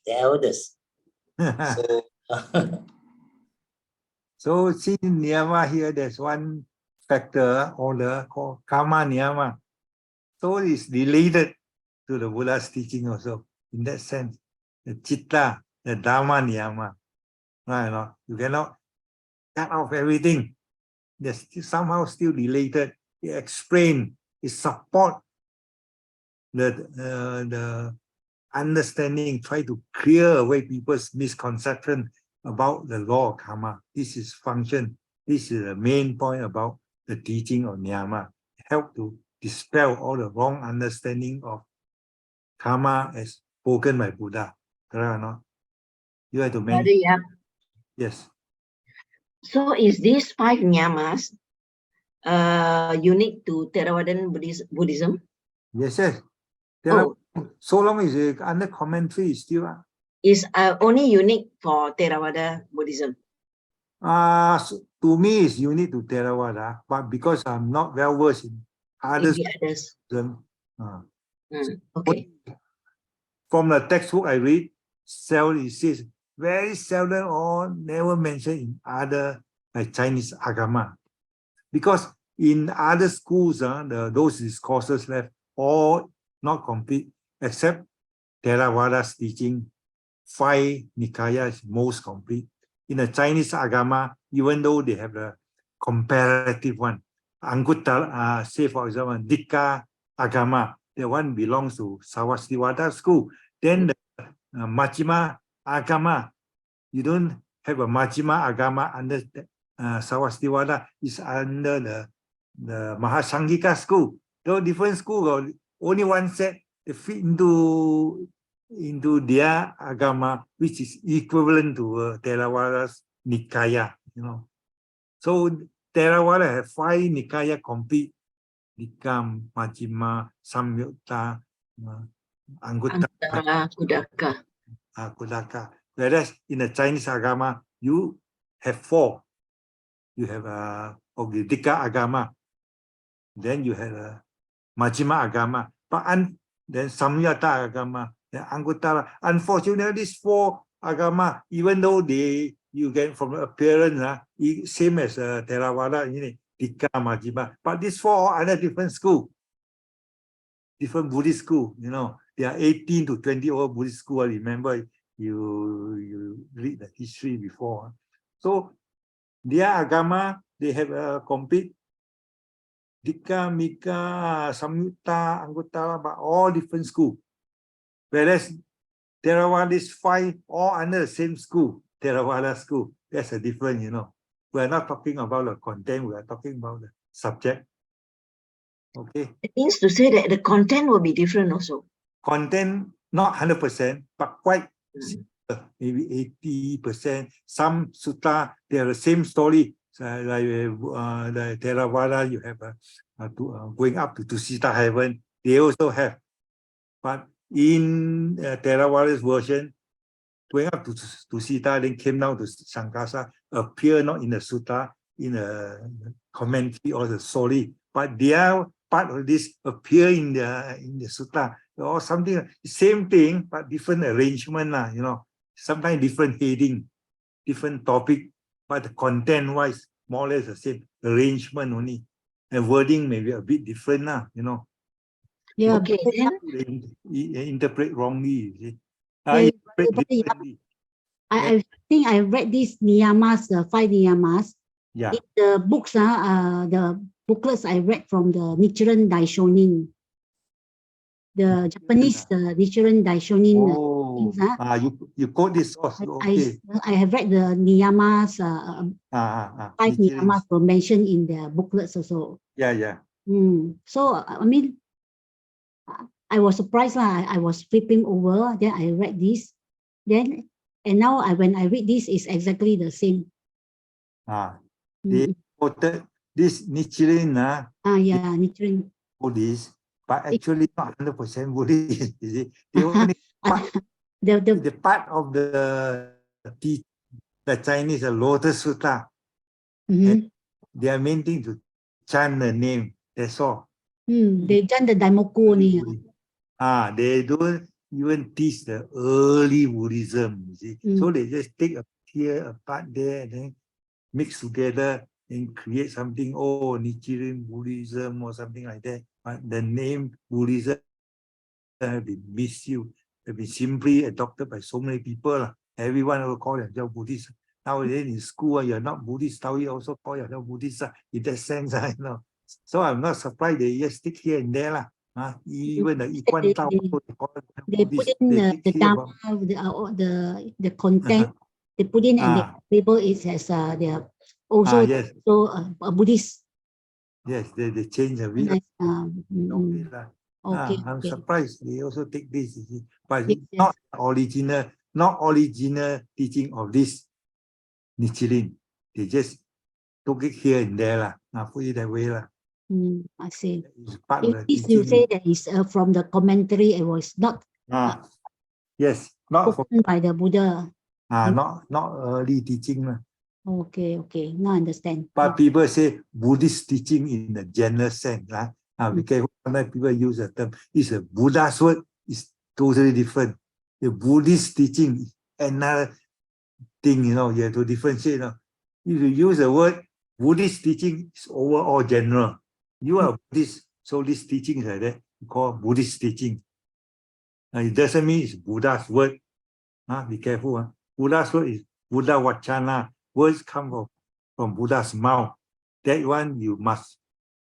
the elders. So see niyama here, there's one factor order called Kamma niyama. So it's related to the Buddha's teaching also. In that sense, the citta, the dhamma niyama. Right, no? You cannot cut off everything. They're somehow still related. It explain, it support the understanding, try to clear away people's misconception about the law of karma. This is function. This is the main point about the teaching of niyama. Help to dispel all the wrong understanding of karma as spoken by Buddha. Correct or not? You have to mention. Yes. So is these 5 niyamas unique to Theravadan Buddhism? Yes, yes. So long as it's under commentary, still. Is only unique for Theravada Buddhism? So to me, it's unique to Theravada, but because I'm not well versed in others. Okay. From the textbook I read, it says very seldom or never mentioned in other like Chinese agama. Because in other schools, those discourses left all not complete, except Theravada's teaching. 5 Nikaya is most complete. In the Chinese agama, even though they have the comparative one, Anguttara, say for example, Dikka agama, the one belongs to Sarvastivada school. Then the Majjhima agama, you don't have a Majjhima agama under Sarvastivada, is under the Mahasangika school. Though different school, only one set, they fit into their agama, which is equivalent to Theravada's Nikaya, you know. So Theravada have 5 Nikaya complete: Dikka, Majjhima, Samyutta, Anguttara, Kudaka. Whereas in the Chinese agama, you have 4. You have Dikka agama, then you have Majjhima agama, then Samyutta agama, then Anguttara. Unfortunately, these 4 agama, even though you get from appearance, same as Theravada, Dikka, Majjhima, but these 4 are under different school, different Buddhist school, you know. They are 18 to 20 old Buddhist school. I remember you read the history before. So their agama, they have a complete Dikka, Mika, Samyutta, Anguttara, but all different school. Whereas Theravada is 5 all under the same school, Theravada school. That's a difference, you know. We're not talking about the content, we are talking about the subject. Okay. It means to say that the content will be different also. Content, not 100%, but quite maybe 80%. Some sutta, they are the same story. So like the Theravada, you have going up to Tusita heaven. They also have. But in Theravada's version, going up to Sita, then came down to Sankasa, appear not in the sutta, in a commentary or the story, but their part of this appear in the sutta or something. Same thing, but different arrangement, you know. Sometimes different heading, different topic, but the content-wise, more or less the same arrangement only. And wording may be a bit different, you know. Yeah, okay. Then Interpret wrongly, you see. yeah, Interpret yeah. differently. I think I read these niyamas, the 5 niyamas. Yeah. In the books, the booklets I read from the Nichiren Daishonin. The Japanese, the Nichiren Daishonin. Oh, you quote this source. Okay. I have read the niyamas, 5 Nichiren. niyamas were mentioned in the booklets also. Yeah. So, I mean, I was surprised. I was flipping over, then I read this. Then, and now when I read this, it's exactly the same. They quoted this Nichiren, Yeah, Nichiren. Buddhist, but actually not 100% Buddhist. You see, they only the part of the Chinese Lotus Sutta. Their main thing to chant the name. That's all. They chant the Daimoku only. They don't even teach the early Buddhism. You see, so they just take a here, a part there, and then mix together and create something. Oh, Nichiren Buddhism or something like that. But the name Buddhism have been misused, have been simply adopted by so many people. Everyone will call themselves Buddhist. Nowadays in school, you're not Buddhist, you also call yourself Buddhist in that sense. You know. So I'm not surprised they just stick here and there. Even the Ikwan Tao, they put in the Dharma, the content, they put in and they label it as they are also yes. a Buddhist. Yes, they change a bit. Okay. I'm surprised they also take this, but it's not original teaching of this Nichiren. They just took it here and there, put it that way. I see. It's part of the If you say that is from the commentary, it was not yes, not spoken by the Buddha. Not early teaching. Okay, now I understand. But people say Buddhist teaching in the general sense. Because sometimes people use the term, it's a Buddha's word, it's totally different. The Buddhist teaching is another thing, you have to differentiate. If you use the word Buddhist teaching, is overall general. You are Buddhist, so this teaching is like that, you call Buddhist teaching. It doesn't mean it's Buddha's word. Be careful. Buddha's word is Buddha Vachana. Words come from Buddha's mouth. That one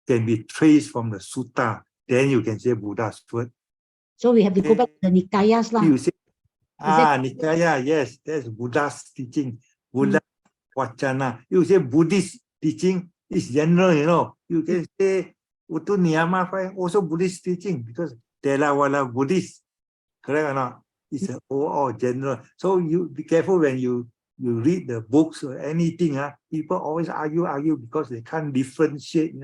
can be traced from the sutta. Then you can say Buddha's word. So we have to go back to the Nikayas lah. You say, Nikaya, yes, that's Buddha's teaching. Buddha Vachana. You say Buddhist teaching is general, You can say Utu Niyama also Buddhist teaching because Theravada Buddhist. Correct or not? It's an overall general. So you be careful when you read the books or anything. People always argue because they can't differentiate.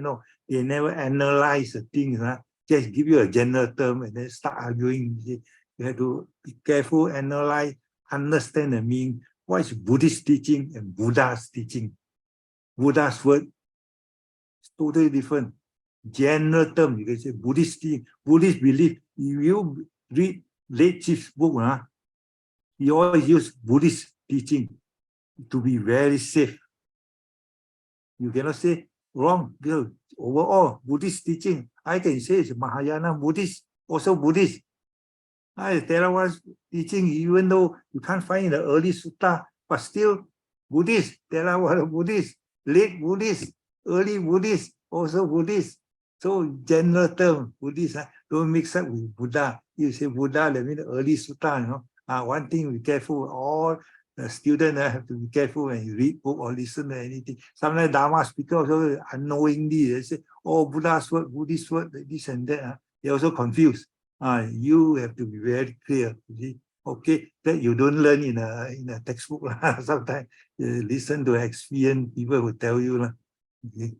They never analyze the things. Just give you a general term and then start arguing. You have to be careful, analyze, understand the meaning. What is Buddhist teaching and Buddha's teaching? Buddha's word is totally different. General term, you can say Buddhist teaching, Buddhist belief. If you read late Chief's book, he always use Buddhist teaching to be very safe. You cannot say wrong. Overall, Buddhist teaching, I can say it's Mahayana Buddhist, also Buddhist. Theravada's teaching, even though you can't find in the early sutta, but still Buddhist, Theravada Buddhist, late Buddhist, early Buddhist, also Buddhist. So general term, Buddhist, don't mix up with Buddha. You say Buddha, that means early sutta, one thing, be careful, all the students have to be careful when you read book or listen to anything. Sometimes Dharma speakers also unknowingly, they say, Buddha's word, Buddhist word, this and that. They're also confused. You have to be very clear. You see? Okay, that you don't learn in a textbook. Sometimes you listen to experienced people who tell you. Okay.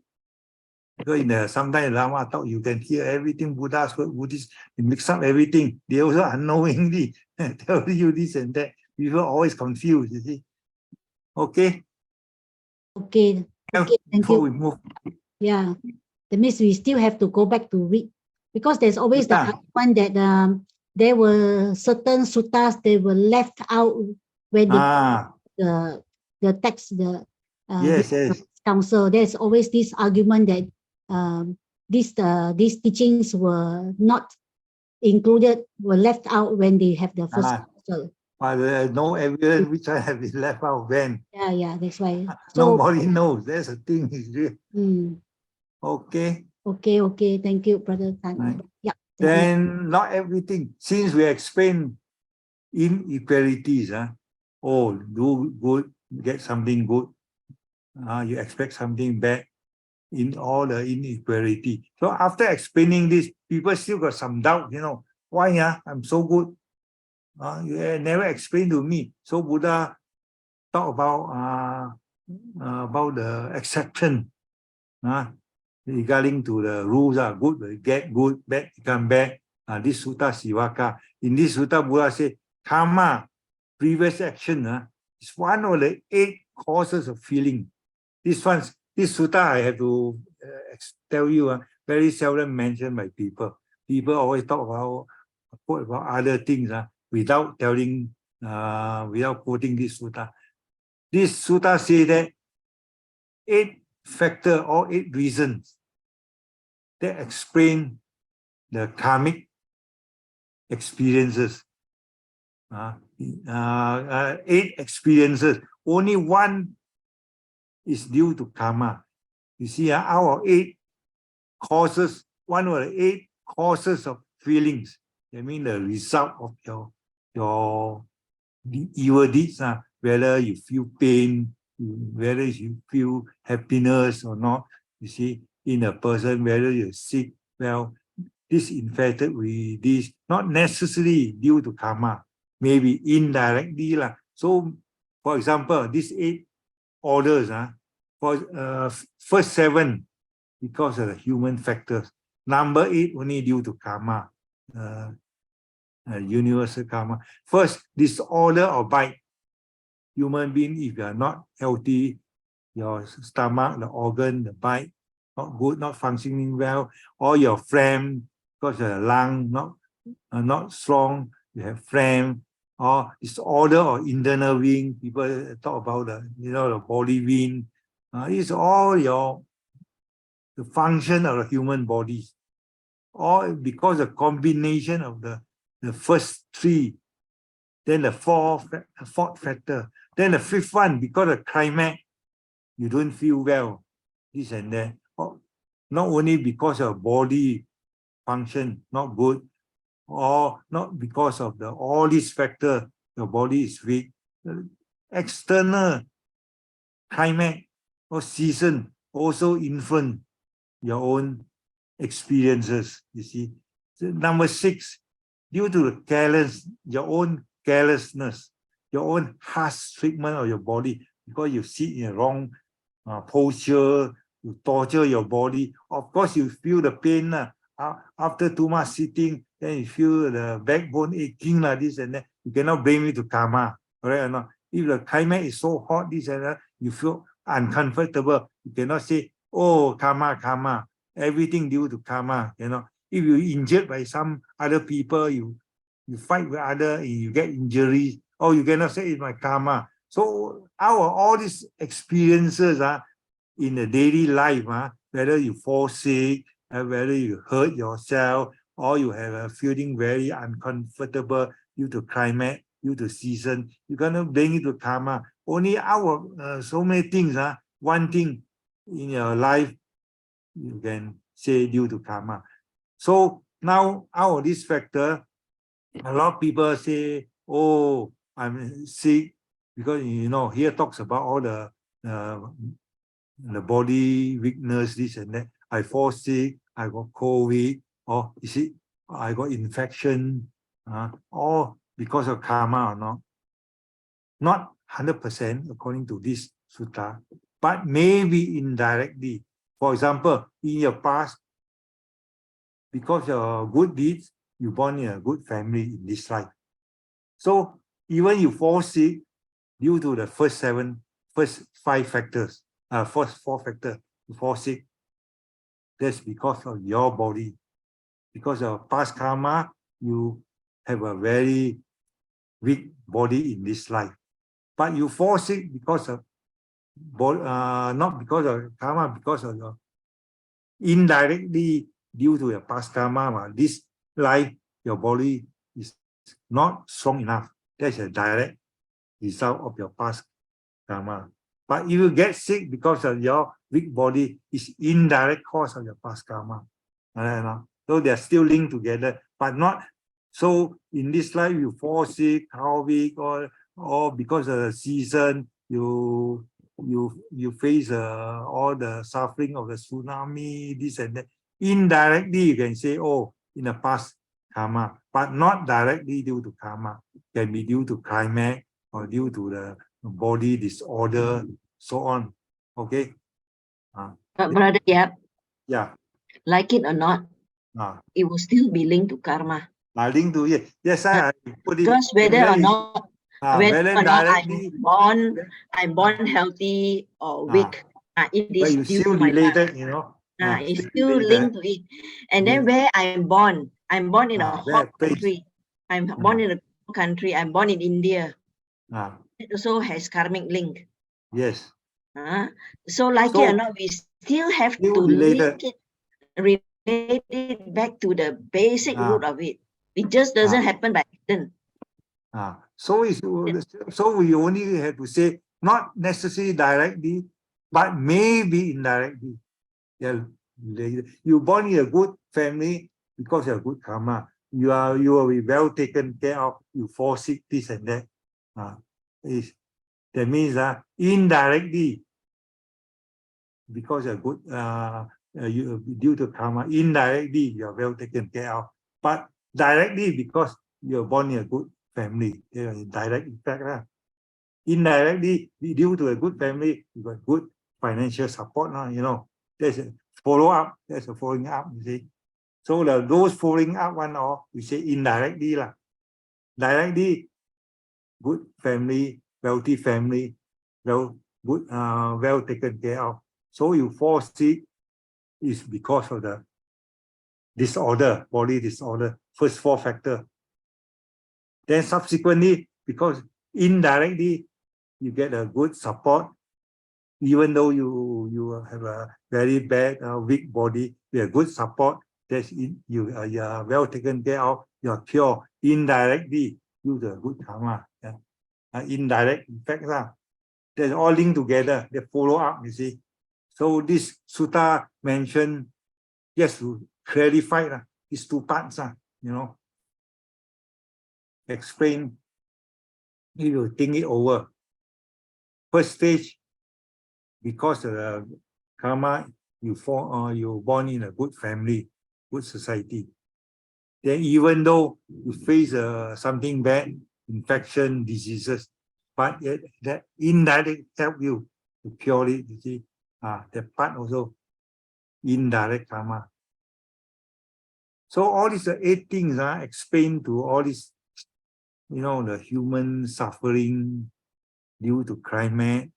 Because sometimes Lama talk, you can hear everything Buddha's word, Buddhist, they mix up everything. They also unknowingly tell you this and that. People are always confused, you see. Okay. Okay. Okay. Thank Before you. we move. Yeah. That means we still have to go back to read, because there's always the argument that there were certain suttas they were left out when they the text, the Yes, yes. council. There's always this argument that these teachings were not included, were left out when they have the first council. But no evidence which I have been left out when. Yeah, that's why. So Nobody knows. That's the thing. Okay. Okay. Thank you, Brother Tan. Right. Yeah. Then not everything. Since we explain inequalities, do good, get something good. You expect something bad in all the inequality. So after explaining this, people still got some doubt, why I'm so good? You never explained to me. So Buddha talk about the exception regarding to the rules. Good will get good, bad become bad. This sutta Sivaka. In this sutta, Buddha say karma, previous action, is one of the 8 causes of feeling. This sutta I have to tell you, very seldom mentioned by people. People always talk about other things without telling, without quoting this sutta. This sutta say that 8 factors or 8 reasons that explain the karmic experiences. 8 experiences. Only one is due to karma. You see, our 8 causes, one of the 8 causes of feelings. I mean the result of your evil deeds, whether you feel pain, whether you feel happiness or not. You see, in a person, whether you're sick, well, this infected with this, not necessarily due to karma, maybe indirectly. So, for example, these 8 orders, for first 7, because of the human factors. Number 8 only due to karma, universal karma. First, disorder or bite. Human being, if you are not healthy, your stomach, the organ, the bite, not good, not functioning well, or your phlegm, because your lung not strong, you have phlegm, or disorder or internal wind. People talk about the body wind. It's all the function of the human body, or because the combination of the first 3, then the fourth factor, then the 5th one, because of climate, you don't feel well, this and that. Not only because of body function not good, or not because of all these factors, your body is weak. External climate or season also influence your own experiences, you see. So number 6, due to the your own carelessness, your own harsh treatment of your body, because you sit in a wrong posture, you torture your body. Of course, you feel the pain after too much sitting, then you feel the backbone aching, this and that. You cannot blame it to karma, correct or not? If the climate is so hot, this and that, you feel uncomfortable. You cannot say, oh, karma. Everything due to karma. If you injured by some other people, you fight with other, you get injuries, or you cannot say it's my karma. So all these experiences in the daily life, whether you fall sick, whether you hurt yourself, or you have a feeling very uncomfortable due to climate, due to season, you cannot blame it to karma. Only so many things, one thing in your life, you can say due to karma. So now, out of this factor, a lot of people say, oh, I'm sick, because here talks about all the body weakness, this and that. I fall sick, I got COVID, or I got infection, or because of karma or not. Not 100% according to this sutta, but maybe indirectly. For example, in your past, because of good deeds, you born in a good family in this life. So even you fall sick due to the first five factors, first four factors, you fall sick. That's because of your body. Because of past karma, you have a very weak body in this life. But you fall sick because of not because of karma, because of your indirectly due to your past karma. This life, your body is not strong enough. That's a direct result of your past karma. But if you get sick because of your weak body, it's indirect cause of your past karma. So they're still linked together, but not so in this life you fall sick, how weak, or because of the season you face all the suffering of the tsunami, this and that. Indirectly you can say, oh, in the past karma, but not directly due to karma. Can be due to climate or due to the body disorder, so on. Okay. Brother Yap, Yeah. like it or not, it will still be linked to karma. Linked to it. Yes, I put it. Because whether or not I'm born healthy or weak, it but is you due still to my related, past. you know. It's still linked to it. And then where I'm born in a hot country. I'm born in a country. I'm born in India. It also has karmic link. Yes. So like it or not, we still have to relate it back to the basic root of it. It just doesn't happen by accident. So we only have to say not necessarily directly, but maybe indirectly. Yeah, you born in a good family because you have good karma. You will be well taken care of. You fall sick, this and that. That means indirectly, because you're good, due to karma, indirectly you are well taken care of. But directly, because you're born in a good family, direct effect. Indirectly, due to a good family, you got good financial support. You know, there's a follow up. There's a following up. You see, so those following up one, or we say indirectly lah. Directly, good family, wealthy family, well taken care of. So you fall sick is because of the disorder, body disorder, first four factor. Then subsequently, because indirectly you get a good support, even though you have a very bad weak body, with a good support, you are well taken care of, you are pure indirectly due to good karma. Indirect effects they're all linked together, they follow up, you see. So this sutta mentioned, yes, to clarify these two parts, you know, explain, if you think it over. First stage, because of the karma, you born in a good family, good society. Then even though you face something bad, infection, diseases, but that indirect help you to cure it, you see. That part also indirect karma. So all these 8 things explain to all this, you know, the human suffering due to climate,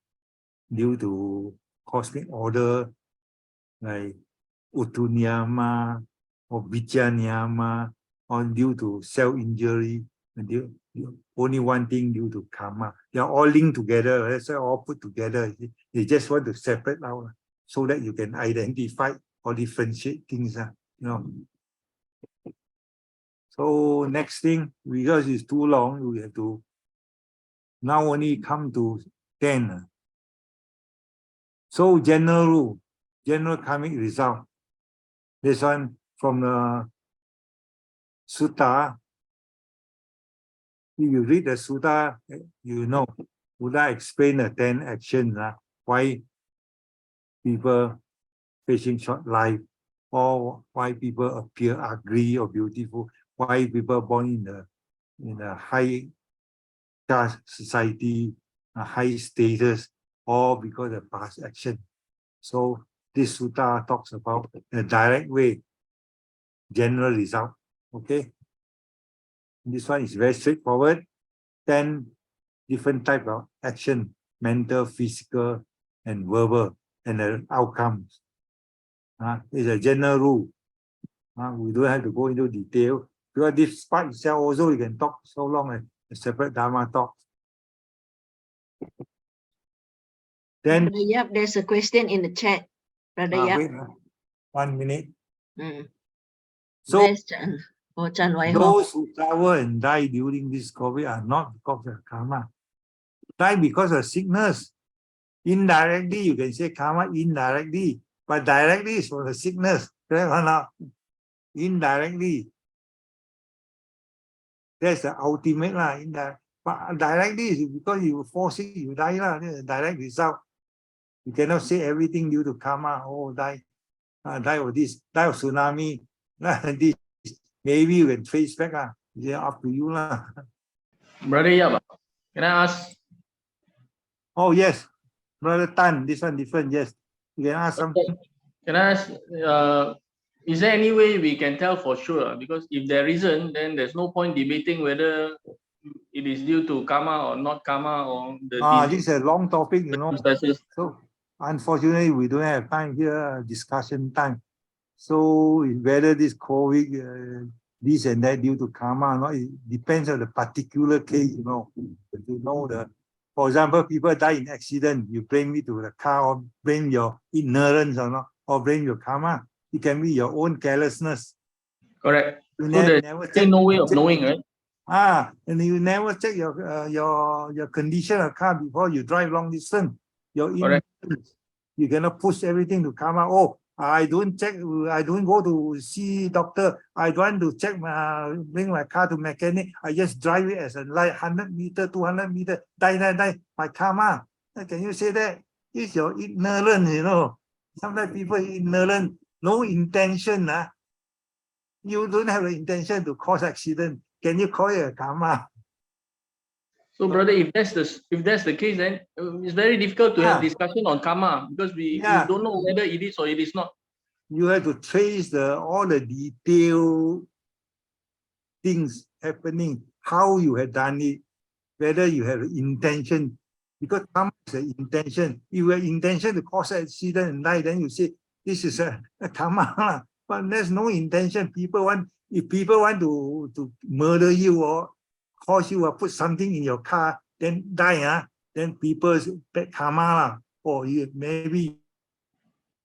due to cosmic order, like Utuniyama or Vijjaniyama, or due to self-injury, only one thing due to karma. They are all linked together. That's why all put together. They just want to separate out so that you can identify or differentiate things. You know. So next thing, because it's too long, we have to now only come to 10. So general rule, general karmic result. This one from the sutta. If you read the sutta, you know, Buddha explained the 10 actions, why people facing short life, or why people appear ugly or beautiful, why people born in the in a high caste society, a high status, all because of past action. So this sutta talks about a direct way, general result. Okay. This one is very straightforward. 10 different types of action, mental, physical, and verbal, and the outcomes. It's a general rule. We don't have to go into detail, because this part itself also you can talk so long as a separate Dharma talk. Then, Brother Yap, there's a question in the chat. Brother Yap. wait, 1 minute. So, where's Chan? Wai Ho. Those who travel and die during this COVID are not because of karma. Die because of sickness. Indirectly, you can say karma indirectly, but directly is for the sickness. Correct or not? Indirectly. That's the ultimate lah. But directly is because you fall sick, you die lah. That's the direct result. You cannot say everything due to karma. Oh, die of this, die of tsunami, this. Maybe you can trace back. It's up to you lah. Brother Yap, can I ask? Oh yes, Brother Tan, this one different. Yes, you can ask something. Can I ask? Is there any way we can tell for sure? Because if there isn't, then there's no point debating whether it is due to karma or not karma or the. This is a long topic, you know. So unfortunately, we don't have time here. Discussion time. So whether this COVID, this and that due to karma or not, it depends on the particular case, you know. You know for example, people die in accident, you blame me to the car, or blame your ignorance or not, or blame your karma. It can be your own carelessness. Correct. You so never there's no way of knowing, right? And you never check your condition of car before you drive long distance. Your ignorance, you cannot push everything to karma. Oh, I don't check, I don't go to see doctor, I don't want to check bring my car to mechanic, I just drive it as a light 100 meter, 200 meter, die, my karma. Can you say that? It's your ignorance, you know. Sometimes people ignorant, no intention. You don't have the intention to cause accident. Can you call it a karma? So, brother, if that's the case, then it's very difficult to have discussion on karma, because we don't know whether it is or it is not. You have to trace all the detailed things happening, how you have done it, whether you have intention. Because karma is an intention. If you have intention to cause an accident and die, then you say this is a karma. But there's no intention. If people want to murder you or cause you or put something in your car, then die, then people's bad karma, or maybe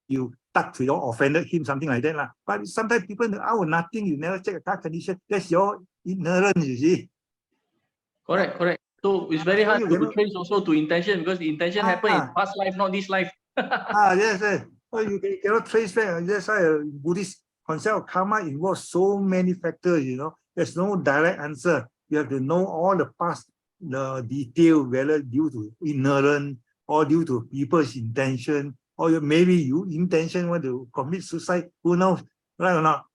you touch to your offended him, something like that. But sometimes people know, nothing, you never check a car condition. That's your ignorance, you see. Correct. So it's very hard to trace also to intention, because the intention happened in past life, not this life. Yes. So you cannot trace back. That's why a Buddhist concept of karma involves so many factors, you know. There's no direct answer. You have to know all the past, the detail, whether due to ignorance or due to people's intention, or maybe you intention want to commit suicide. Who knows, right or not?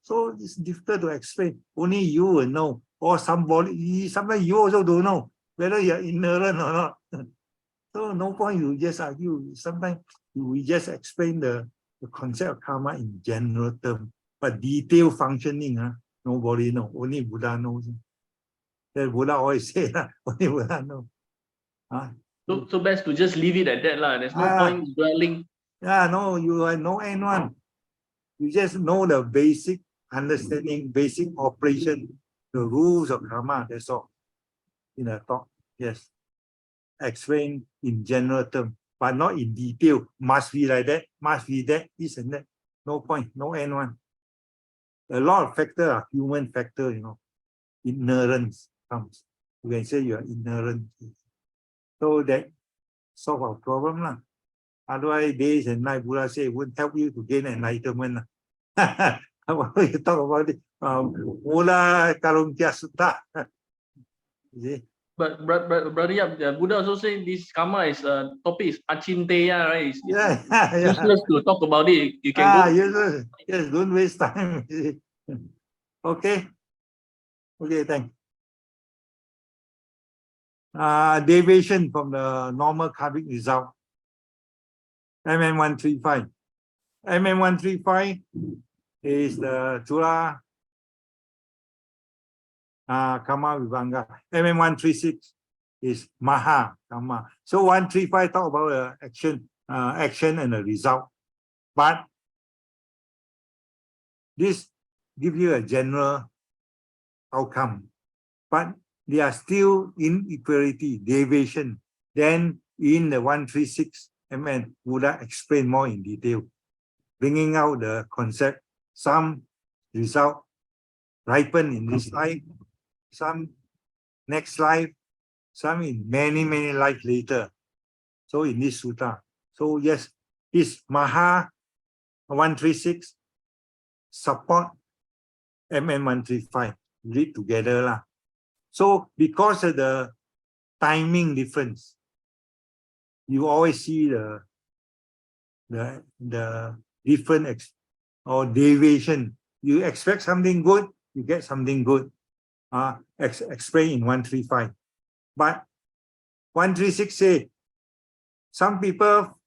So it's difficult to explain. Only you will know, or somebody. Sometimes you also don't know whether you're ignorant or not. So no point you just argue. Sometimes we just explain the concept of karma in general terms, but detailed functioning, nobody knows. Only Buddha knows. The Buddha always say that only Buddha knows. So best to just leave it at that, lah. There's no point dwelling. No, you have no end one. You just know the basic understanding, basic operation, the rules of karma. That's all. In a talk, yes. Explain in general terms, but not in detail. Must be like that, must be that, this and that. No point, no end one. A lot of factors are human factor, you know. Ignorance comes. You can say you are ignorant. So that solve our problem lah. Otherwise, days and night, Buddha say it won't help you to gain enlightenment. You talk about it. Mula Karungkya Sutta. But brother Yap, Buddha also say this karma is topic is achinteya, right? It's useless to talk about it. You can go. Yes, don't waste time. Okay. Okay, thanks. Deviation from the normal karmic result. MN135. MN135 is the Chula Kamma Vibhanga. MN136 is Maha Kamma. So 135 talk about action and the result. But this gives you a general outcome. But they are still inequality, deviation. Then in the 136, Buddha explain more in detail, bringing out the concept. Some result ripen in this life, some next life, some in many lives later. So in this sutta. So yes, this Maha 136 support MN135, read together lah. So because of the timing difference, you always see the different or deviation. You expect something good, you get something good. Explained in 135. But 136 say, some people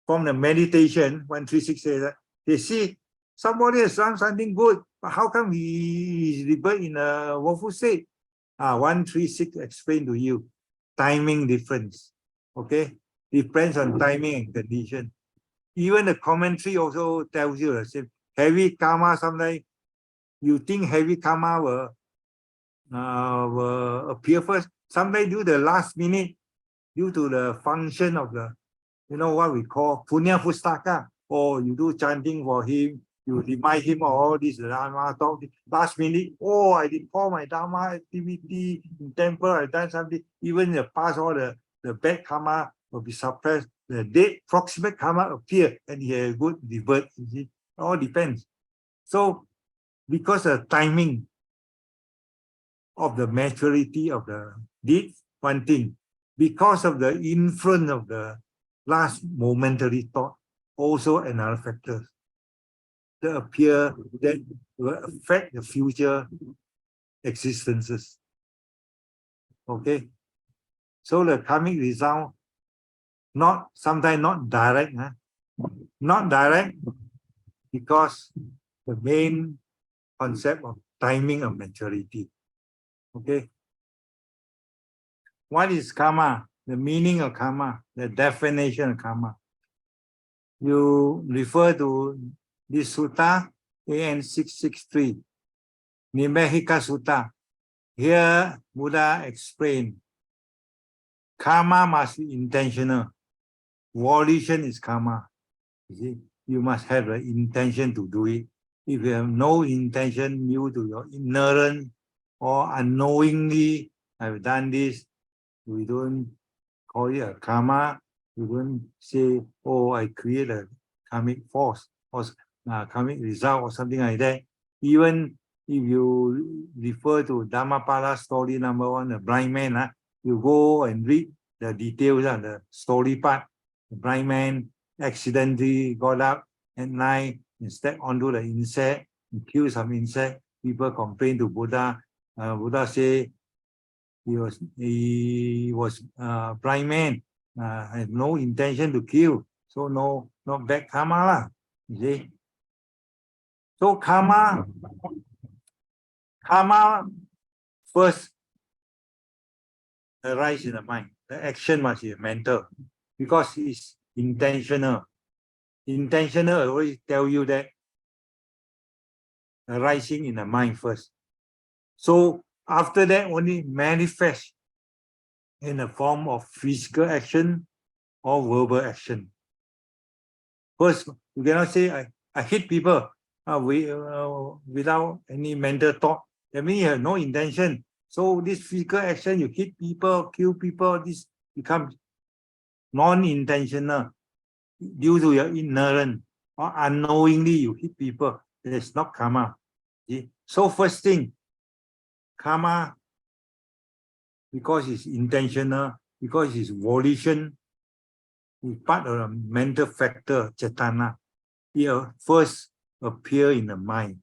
from the meditation, 136 says that they see somebody has done something good, but how come he revert in a woeful state? 136 explain to you timing difference. Okay, depends on timing and condition. Even the commentary also tells you the same. Heavy karma, sometimes you think heavy karma will appear first. Sometimes due to the last minute, due to the function of the, you know what we call punya pustaka, or you do chanting for him, you remind him of all this Dharma talk. Last minute, oh, I did all my Dharma activity in temple, I done something. Even in the past, all the bad karma will be suppressed. The dead proximate karma appear and he has good revert. It all depends. So, because of timing of the maturity of the deed, one thing, because of the influence of the last momentary thought, also another factor that appear that will affect the future existences. Okay, so the karmic result sometimes not direct, not direct, because the main concept of timing of maturity. Okay, what is karma? The meaning of karma, the definition of karma. You refer to this sutta, AN 663, Nimehika Sutta. Here, Buddha explained, karma must be intentional. Volition is karma. You see, you must have the intention to do it. If you have no intention due to your ignorance or unknowingly have done this, we don't call it a karma. We don't say, oh, I create a karmic force or karmic result or something like that. Even if you refer to Dhammapada story number 1, the blind man, you go and read the details of the story part. The blind man accidentally got up at night and stepped onto the insect and killed some insect. People complain to Buddha. Buddha say he was blind man, had no intention to kill, so not bad karma lah. You see. So karma first arise in the mind. The action must be mental because it's intentional. Intentional, I always tell you that arising in the mind first. So after that, only manifest in the form of physical action or verbal action. First, you cannot say I hate people without any mental thought. That means you have no intention. So this physical action, you hit people, kill people, this becomes non-intentional due to your ignorance or unknowingly you hit people. It's not karma. See? So first thing, karma, because it's intentional, because it's volition, it's part of the mental factor, cetana. It first appear in the mind.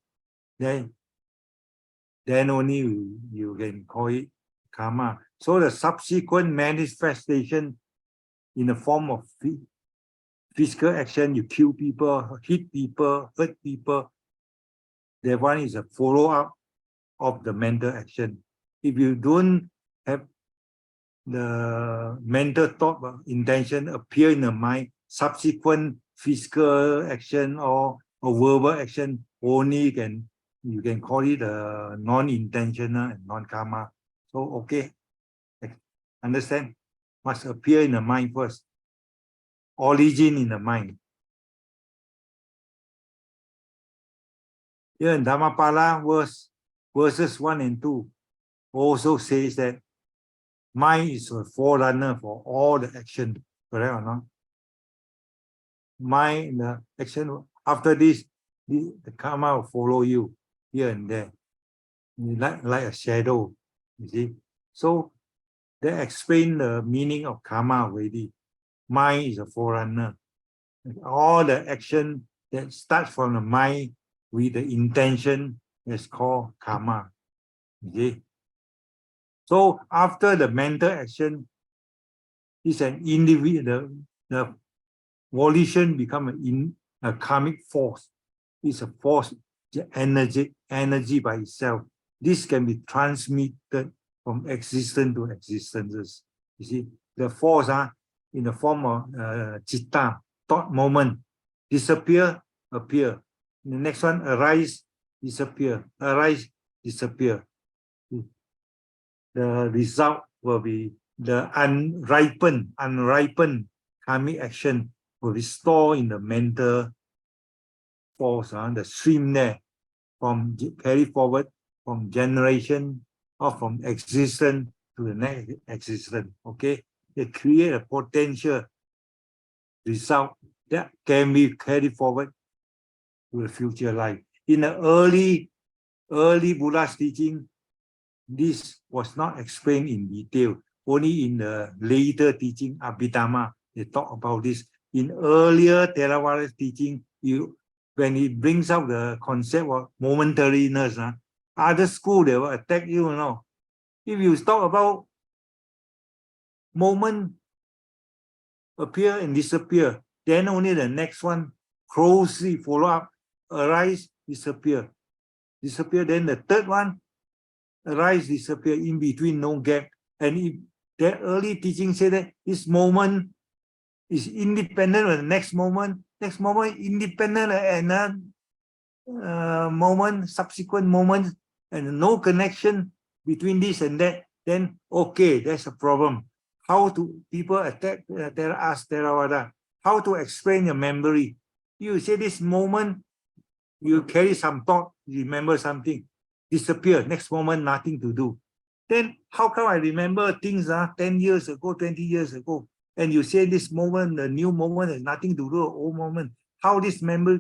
Then then only you can call it karma. So the subsequent manifestation in the form of physical action, you kill people, hit people, hurt people, that one is a follow-up of the mental action. If you don't have the mental thought or intention appear in the mind, subsequent physical action or verbal action only you can call it a non-intentional and non-karma. So okay, understand? Must appear in the mind first. Origin in the mind. Here in Dhammapala verses 1 and 2 also says that mind is a forerunner for all the action, correct or not? Mind, the action, after this, the karma will follow you here and there, like a shadow, you see. So they explain the meaning of karma already. Mind is a forerunner. All the action that starts from the mind with the intention is called karma. Okay. So after the mental action, is an individual, the volition become a karmic force. It's a force, energy by itself. This can be transmitted from existence to existences. You see, the force in the form of citta, thought moment, disappear, appear. The next one, arise, disappear, arise, disappear. The result will be the unripened karmic action will be stored in the mental force, the stream there, from carry forward from generation or from existence to the next existence. Okay, they create a potential result that can be carried forward to the future life. In the early Buddha's teaching, this was not explained in detail. Only in the later teaching, Abhidhamma, they talk about this. In earlier Theravada teaching, when it brings up the concept of momentariness, other school, they will attack you, If you talk about moment appear and disappear, then only the next one closely follow up, arise, disappear. Disappear, then the third one, arise, disappear, in between, no gap. And if that early teaching said that this moment is independent of the next moment independent of another moment, subsequent moment, and no connection between this and that, then okay, that's a problem. How to people attack ask Theravada, how to explain your memory? You say this moment, you carry some thought, remember something, disappear, next moment, nothing to do. Then how come I remember things 10 years ago, 20 years ago? And you say this moment, the new moment has nothing to do with old moment. How this memory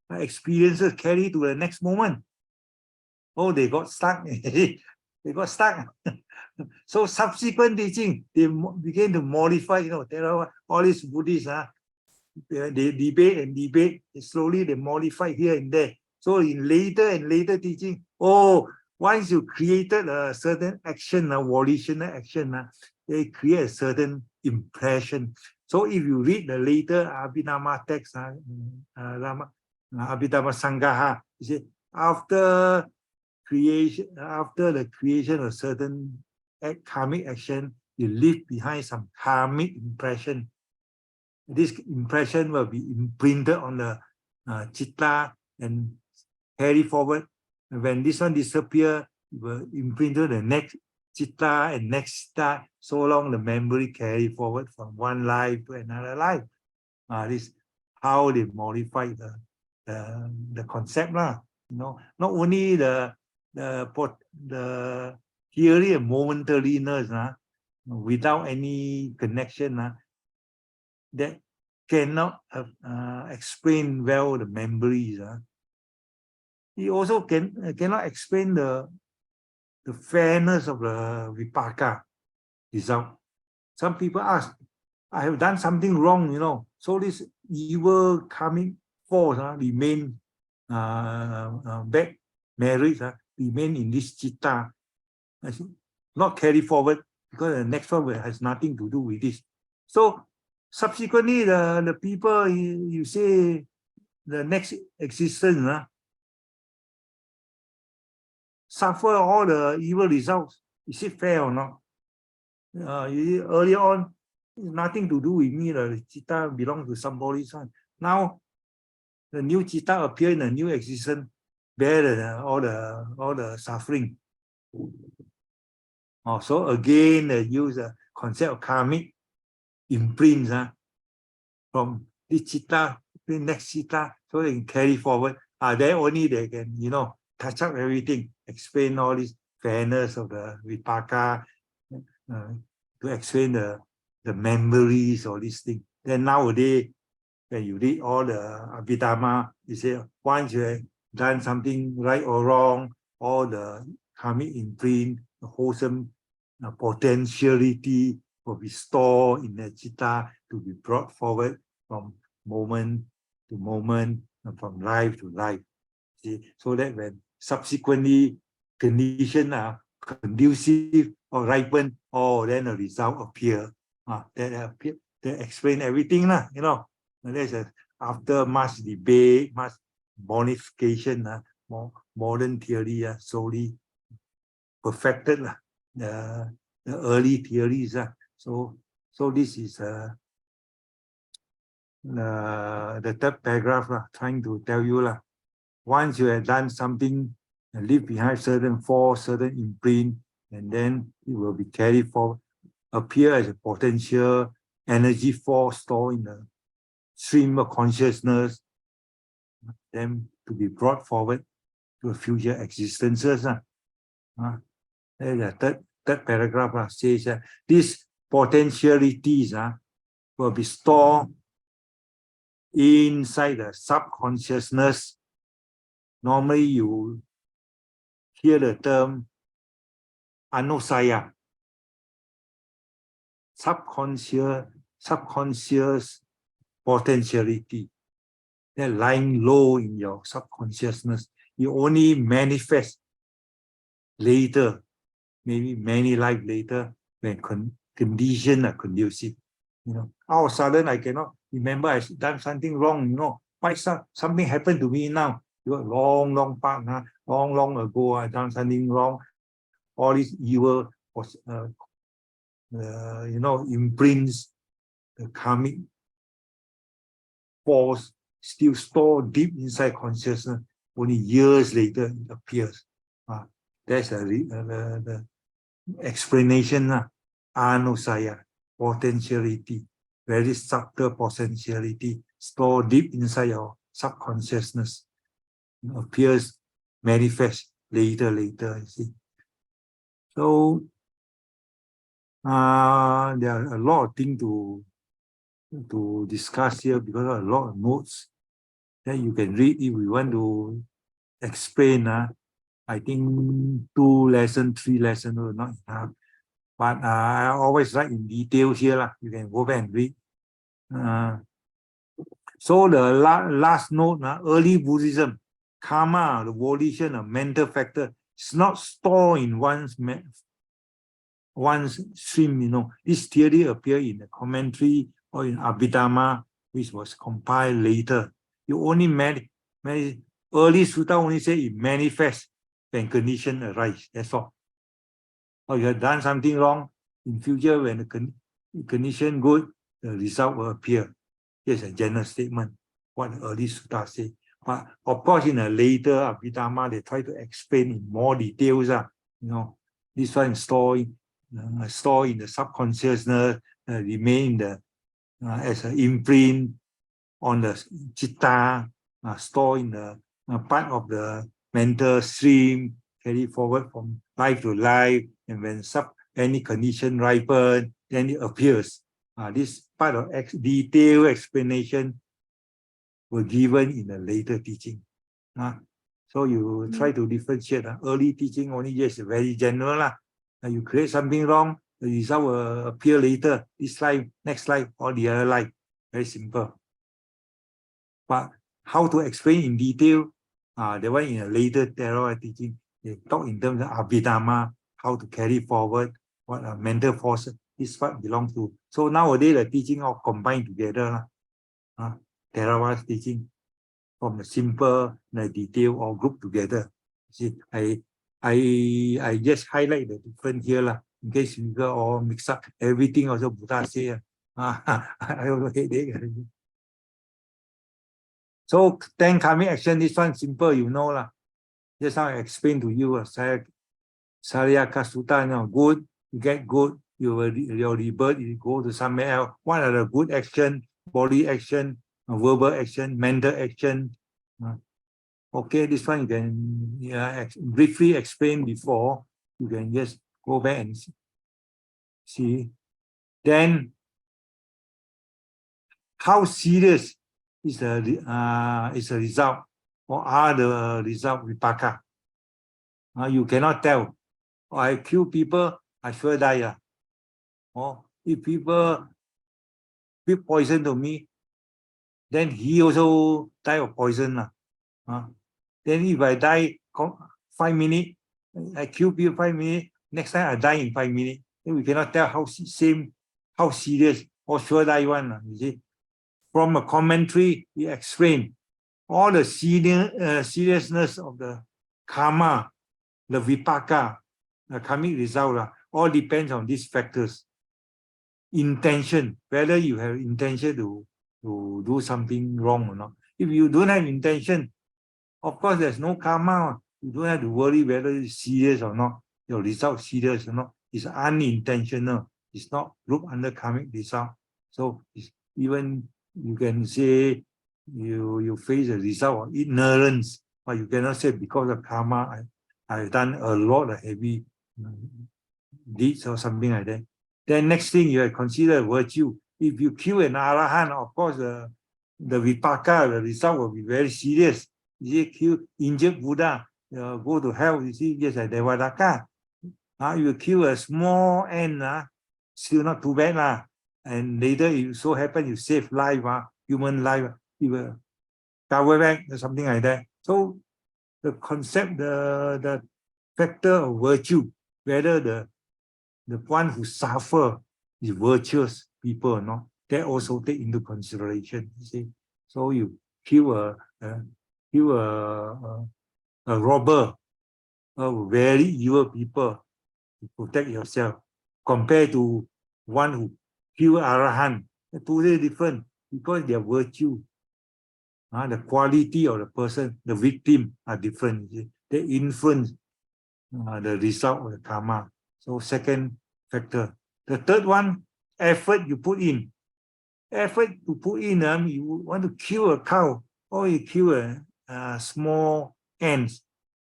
experiences carry to the next moment? Oh, they got stuck. They got stuck. So subsequent teaching, they began to modify, all these Buddhists, they debate and debate. Slowly they modify here and there. So in later and later teaching, once you created a certain action, a volitional action, they create a certain impression. So if you read the later Abhidhamma text, Abhidhamma Sangaha, you see, after the creation of certain karmic action, you leave behind some karmic impression. This impression will be imprinted on the citta and carry forward. And when this one disappears, it will imprint to the next citta and next citta, so long the memory carry forward from one life to another life. This how they modify the concept, Not only the theory of momentariness, without any connection, that cannot explain well the memories. He also cannot explain the fairness of the vipaka result. Some people ask, I have done something wrong, so this evil coming force remain back marriage. remain in this citta, not carry forward, because the next one has nothing to do with this. So subsequently, the people, you say the next existence suffer all the evil results. Is it fair or not? Earlier on, nothing to do with me. The citta belongs to somebody. Now, the new citta appear in a new existence, bear all the suffering. So again, they use the concept of karmic imprints from this citta to the next citta, so they can carry forward. Then only they can, touch up everything, explain all this fairness of the vipaka, to explain the memories or this thing. Then nowadays, when you read all the Abhidhamma, you say once you have done something right or wrong, all the karmic imprint, the wholesome potentiality will be stored in the citta to be brought forward from moment to moment and from life to life. See? So that when subsequently conditions are conducive or ripen, then a result appear. That explain everything, There's after much debate, much bonification, more modern theory slowly perfected the early theories. So this is the third paragraph trying to tell you once you have done something and leave behind certain force, certain imprint, and then it will be carried forward, appear as a potential energy force stored in the stream of consciousness, then to be brought forward to future existences. The third paragraph says that these potentialities will be stored inside the subconsciousness. Normally you hear the term anusaya, subconscious potentiality. They're lying low in your subconsciousness. You only manifest later, maybe many lives later, when conditions are conducive. All of a sudden I cannot remember I've done something wrong. Why something happened to me now? Long back, long ago I done something wrong. All this evil was, imprints, the karmic force still stored deep inside consciousness. Only years later it appears. That's the explanation. Anusaya, potentiality, very subtle potentiality stored deep inside your subconsciousness. Appears, manifest later, you see. So there are a lot of things to discuss here, because of a lot of notes that you can read if we want to explain. I think 2 lessons, 3 lessons are not enough. But I always write in detail here. You can go back and read. So the last note, early Buddhism, karma, the volition, a mental factor, is not stored in one's stream. This theory appear in the commentary or in Abhidhamma, which was compiled later. You only early sutta only say it manifests when condition arise. That's all. Or you have done something wrong in future, when the condition good, the result will appear. Here's a general statement, what the early sutta say. But of course, in a later Abhidhamma, they try to explain in more details. This one is stored in the subconsciousness, remain as an imprint on the citta, stored in the part of the mental stream, carry forward from life to life, and when any condition ripen, then it appears. This part of detailed explanation were given in the later teaching. So you try to differentiate. Early teaching only just very general. You create something wrong, the result will appear later, this life, next life, or the other life. Very simple. But how to explain in detail, the one in a later Theravada teaching, They talk in terms of Abhidhamma, how to carry forward, what are mental forces, this what belongs to. So nowadays the teaching all combined together. Therava's teaching from the simple, the detail all grouped together. See, I just highlight the difference here in case you go all mix up everything also Buddha say. I also hate it. So 10 karmic action, this one simple, you know lah. Just now I explained to you, Sariyaka Sutta, good, you get good, your rebirth, you go to somewhere else. What are the good action, body action, verbal action, mental action? Okay, this one you can briefly explain before. You can just go back and see. Then, how serious is the result, or are the result vipaka? You cannot tell. I kill people, I sure die. Or if people give poison to me, then he also die of poison. Then if I die 5 minutes, I kill people 5 minutes, next time I die in 5 minutes. Then we cannot tell how serious or sure die one. You see, from a commentary, he explained all the seriousness of the karma, the vipaka, the karmic result, all depends on these factors. Intention, whether you have intention to do something wrong or not. If you don't have intention, of course, there's no karma. You don't have to worry whether it's serious or not. Your result serious or not. It's unintentional. It's not grouped under karmic result. So even you can say you face a result of ignorance, but you cannot say because of karma, I've done a lot of heavy deeds or something like that. Then next thing you have considered virtue. If you kill an arahant, of course the vipaka, the result will be very serious. You kill injured Buddha, go to hell, you see, just like Devadaka. You kill a small ant, still not too bad. And later, if so happen you save life, human life, you will cover back or something like that. So the concept, the factor of virtue, whether the one who suffer is virtuous people or not, that also take into consideration. You see, so you kill a robber, a very evil people to protect yourself, compared to one who kill arahant. Totally different because their virtue, the quality of the person, the victim are different. They influence the result of the karma. So second factor. The third one, effort you put in. Effort to put in, you want to kill a cow or you kill a small ants.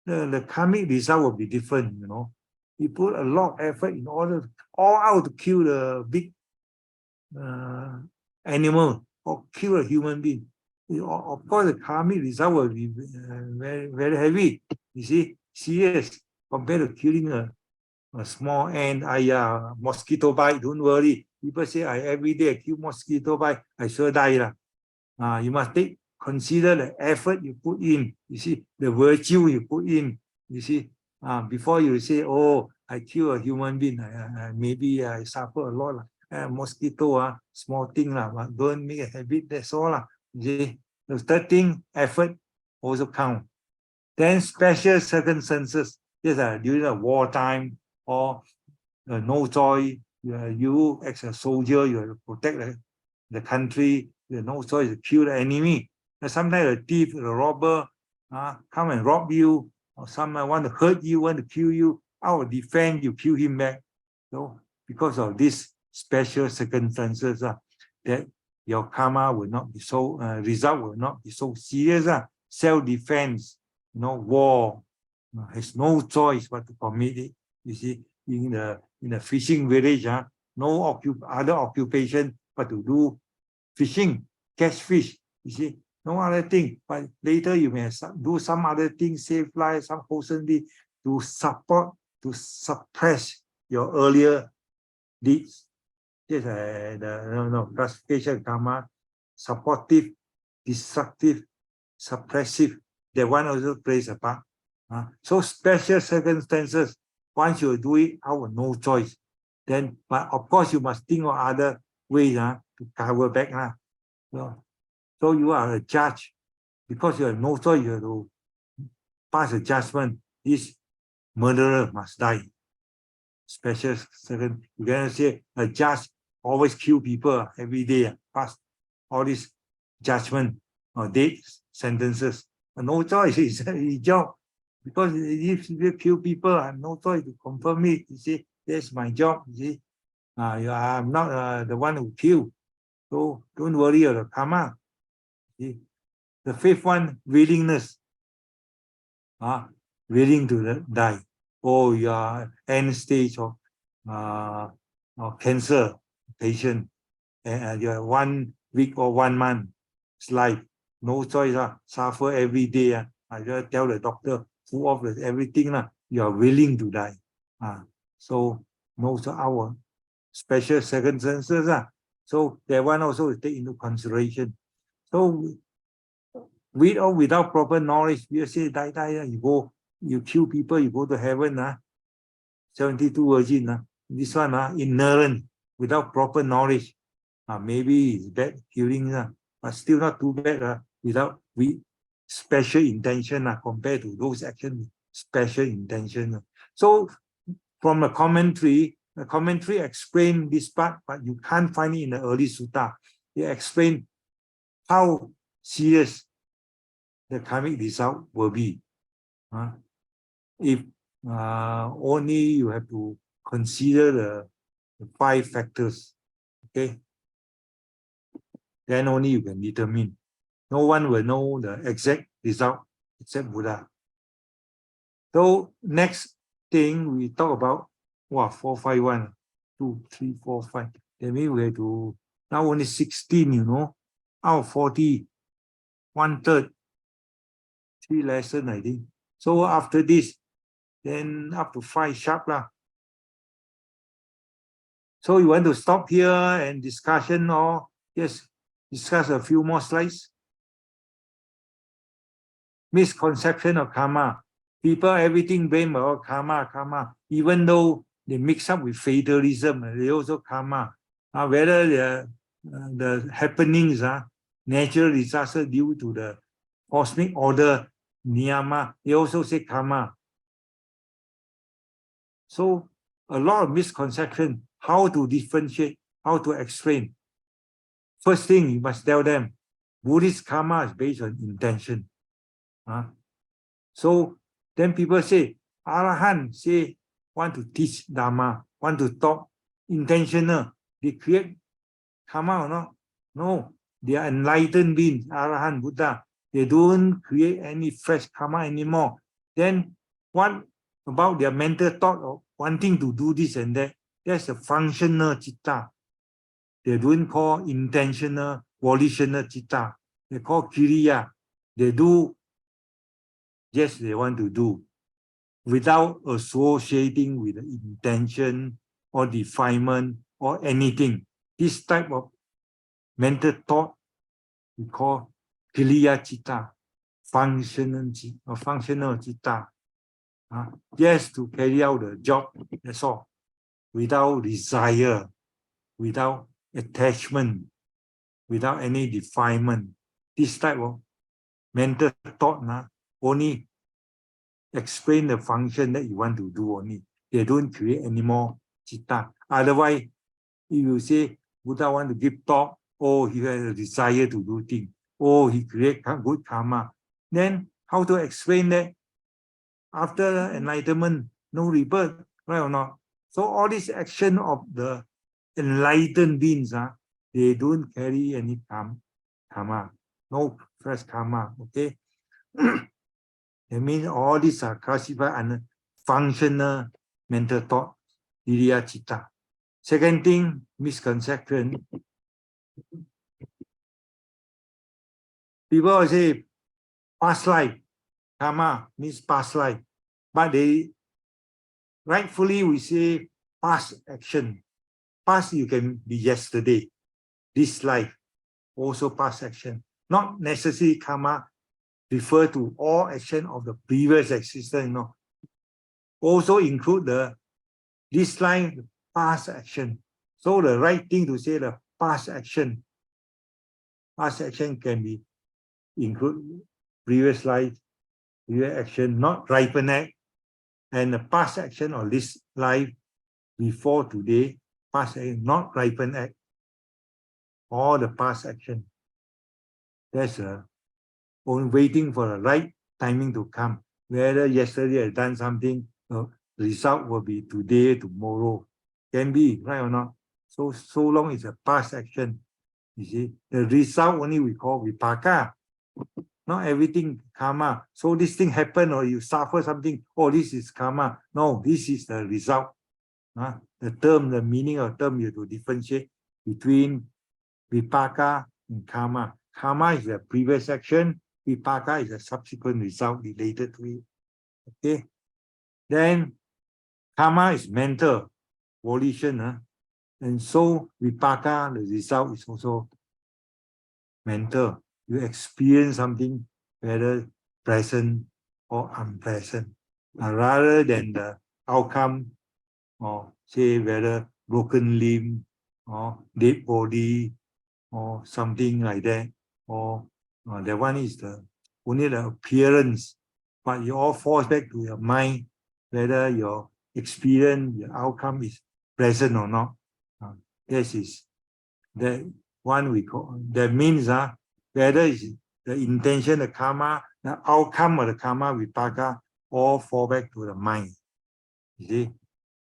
The karmic result will be different, you know. You put a lot of effort in order all out to kill the big animal or kill a human being. Of course, the karmic result will be very, very heavy. You see, serious compared to killing a small ant. Mosquito bite, don't worry. People say, every day I kill mosquito bite, I sure die. You must consider the effort you put in. You see, the virtue you put in. You see, before you say, oh, I kill a human being, maybe I suffer a lot. Mosquito, small thing, but don't make a habit, that's all. You see, the third thing, effort also count. Then special circumstances, yes, during the wartime or no choice, you as a soldier, you have to protect the country, you have no choice to kill the enemy. And sometimes a thief, a robber, come and rob you, or someone want to hurt you, want to kill you, out of defense, you kill him back. So because of these special circumstances, that your karma will not be so, result will not be so serious. Self-defense, war, has no choice but to commit it. You see, in the fishing village, no other occupation but to do fishing, catch fish. You see, no other thing. But later you may do some other thing, save life, some wholesomely to support, to suppress your earlier deeds. Yes, the classification karma, supportive, destructive, suppressive. That one also plays a part. So special circumstances, once you do it, our no choice. Then, but of course, you must think of other ways to cover back. So you are a judge. Because you have no choice, you have to pass a judgment. This murderer must die. Special second, you cannot say a judge always kill people every day, pass all this judgment or death sentences. No choice, it's his job. Because if you kill people, I have no choice to confirm it. You see, that's my job. You see, I'm not the one who killed. So don't worry about the karma. See? The fifth one, willingness. Willing to die. Oh, you are end stage of cancer patient, and you have 1 week or 1 month life. No choice, suffer every day. I just tell the doctor, full off everything. You are willing to die. So, no, so our special circumstances. So, that one also is take into consideration. So, with or without proper knowledge, you say die, you go, you kill people, you go to heaven. 72 virgin. This one, ignorant, without proper knowledge. Maybe it's bad killing, but still not too bad without special intention compared to those actions with special intention. So from the commentary explains this part, but you can't find it in the early sutta. They explain how serious the karmic result will be. If only you have to consider the 5 factors, okay? Then only you can determine. No one will know the exact result except Buddha. So next thing we talk about, 4, 5, 1, 2, 3, 4, 5. That means we have to, now only 16, out of 40, 1/3, 3 lessons, I think. So after this, then up to 5 sharp lah. So you want to stop here and discussion, or yes, discuss a few more slides? Misconception of karma. People, everything blame about karma. Even though they mix up with fatalism, they also karma. Whether the happenings, natural disaster due to the cosmic order, niyama, they also say karma. So a lot of misconception. How to differentiate, how to explain. First thing, you must tell them, Buddhist karma is based on intention. So then people say, Arahant say, want to teach Dharma, want to talk, intentional. They create karma or not? No, they are enlightened beings, Arahant, Buddha. They don't create any fresh karma anymore. Then what about their mental thought of wanting to do this and that? That's a functional citta. They don't call intentional, volitional citta. They call kiriya. They do, yes, they want to do, without associating with the intention or defilement or anything. This type of mental thought we call kiriya citta, functional citta. Yes, to carry out the job, that's all. Without desire, without attachment, without any defilement. This type of mental thought only explain the function that you want to do only. They don't create any more citta. Otherwise, if you say Buddha want to give talk, oh, he has a desire to do things, oh, he create good karma, then how to explain that after enlightenment, no rebirth, right or not? So all this action of the enlightened beings, they don't carry any karma, no fresh karma, okay? That means all these are classified under functional mental thought, viriya citta. Second thing, misconception. People say past life, karma means past life, but they rightfully we say past action. Past you can be yesterday, this life, also past action. Not necessarily karma refer to all action of the previous existence, also include this line, past action. So the right thing to say the past action can be include previous life, previous action, not ripen act, and the past action of this life before today, past action, not ripen act, all the past action. That's only waiting for the right timing to come. Whether yesterday I done something, the result will be today, tomorrow. Can be, right or not? So long it's a past action. You see, the result only we call vipaka. Not everything karma. So this thing happen or you suffer something, oh, this is karma. No, this is the result. The term, the meaning of term, you have to differentiate between vipaka and karma. Karma is the previous action. Vipaka is a subsequent result related to it. Okay. Then karma is mental volition. And so vipaka, the result is also mental. You experience something, whether pleasant or unpleasant, rather than the outcome, or say whether broken limb or dead body or something like that, or that one is only the appearance, but it all falls back to your mind, whether your experience, your outcome is pleasant or not. This is the one we call, that means whether it's the intention, the karma, the outcome of the karma, vipaka, all fall back to the mind. You see,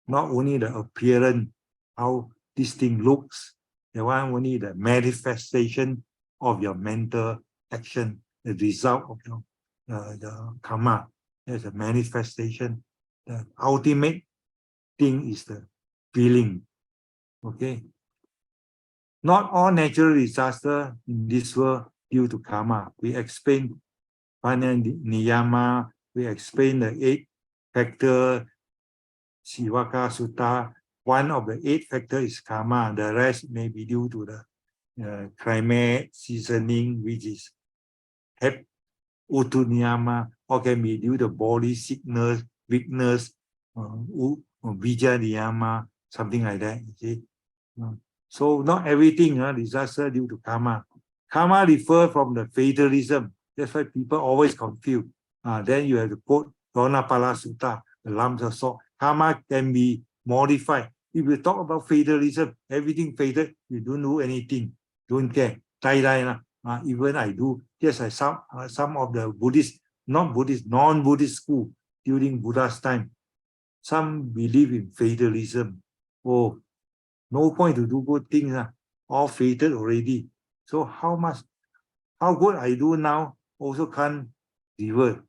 not only the appearance, how this thing looks, the one only the manifestation of your mental action, the result of the karma. There's a manifestation. The ultimate thing is the feeling. Okay. Not all natural disasters in this world due to karma. We explain niyama, we explain the 8 factors, Sivaka Sutta. One of the 8 factors is karma. The rest may be due to the climate, seasoning, which is utuniyama, or can be due to body sickness, weakness, vijja niyama, something like that. You see? So not everything disaster due to karma. Karma refers from the fatalism. That's why people always confuse. Then you have to quote Donapala Sutta, the lumps of salt. Karma can be modified. If you talk about fatalism, everything fatal, you don't do anything, don't care. Even I do. Yes, I some of the Buddhist, non-Buddhist school during Buddha's time. Some believe in fatalism. Oh, no point to do good things, all fated already. So how good I do now also can't revert,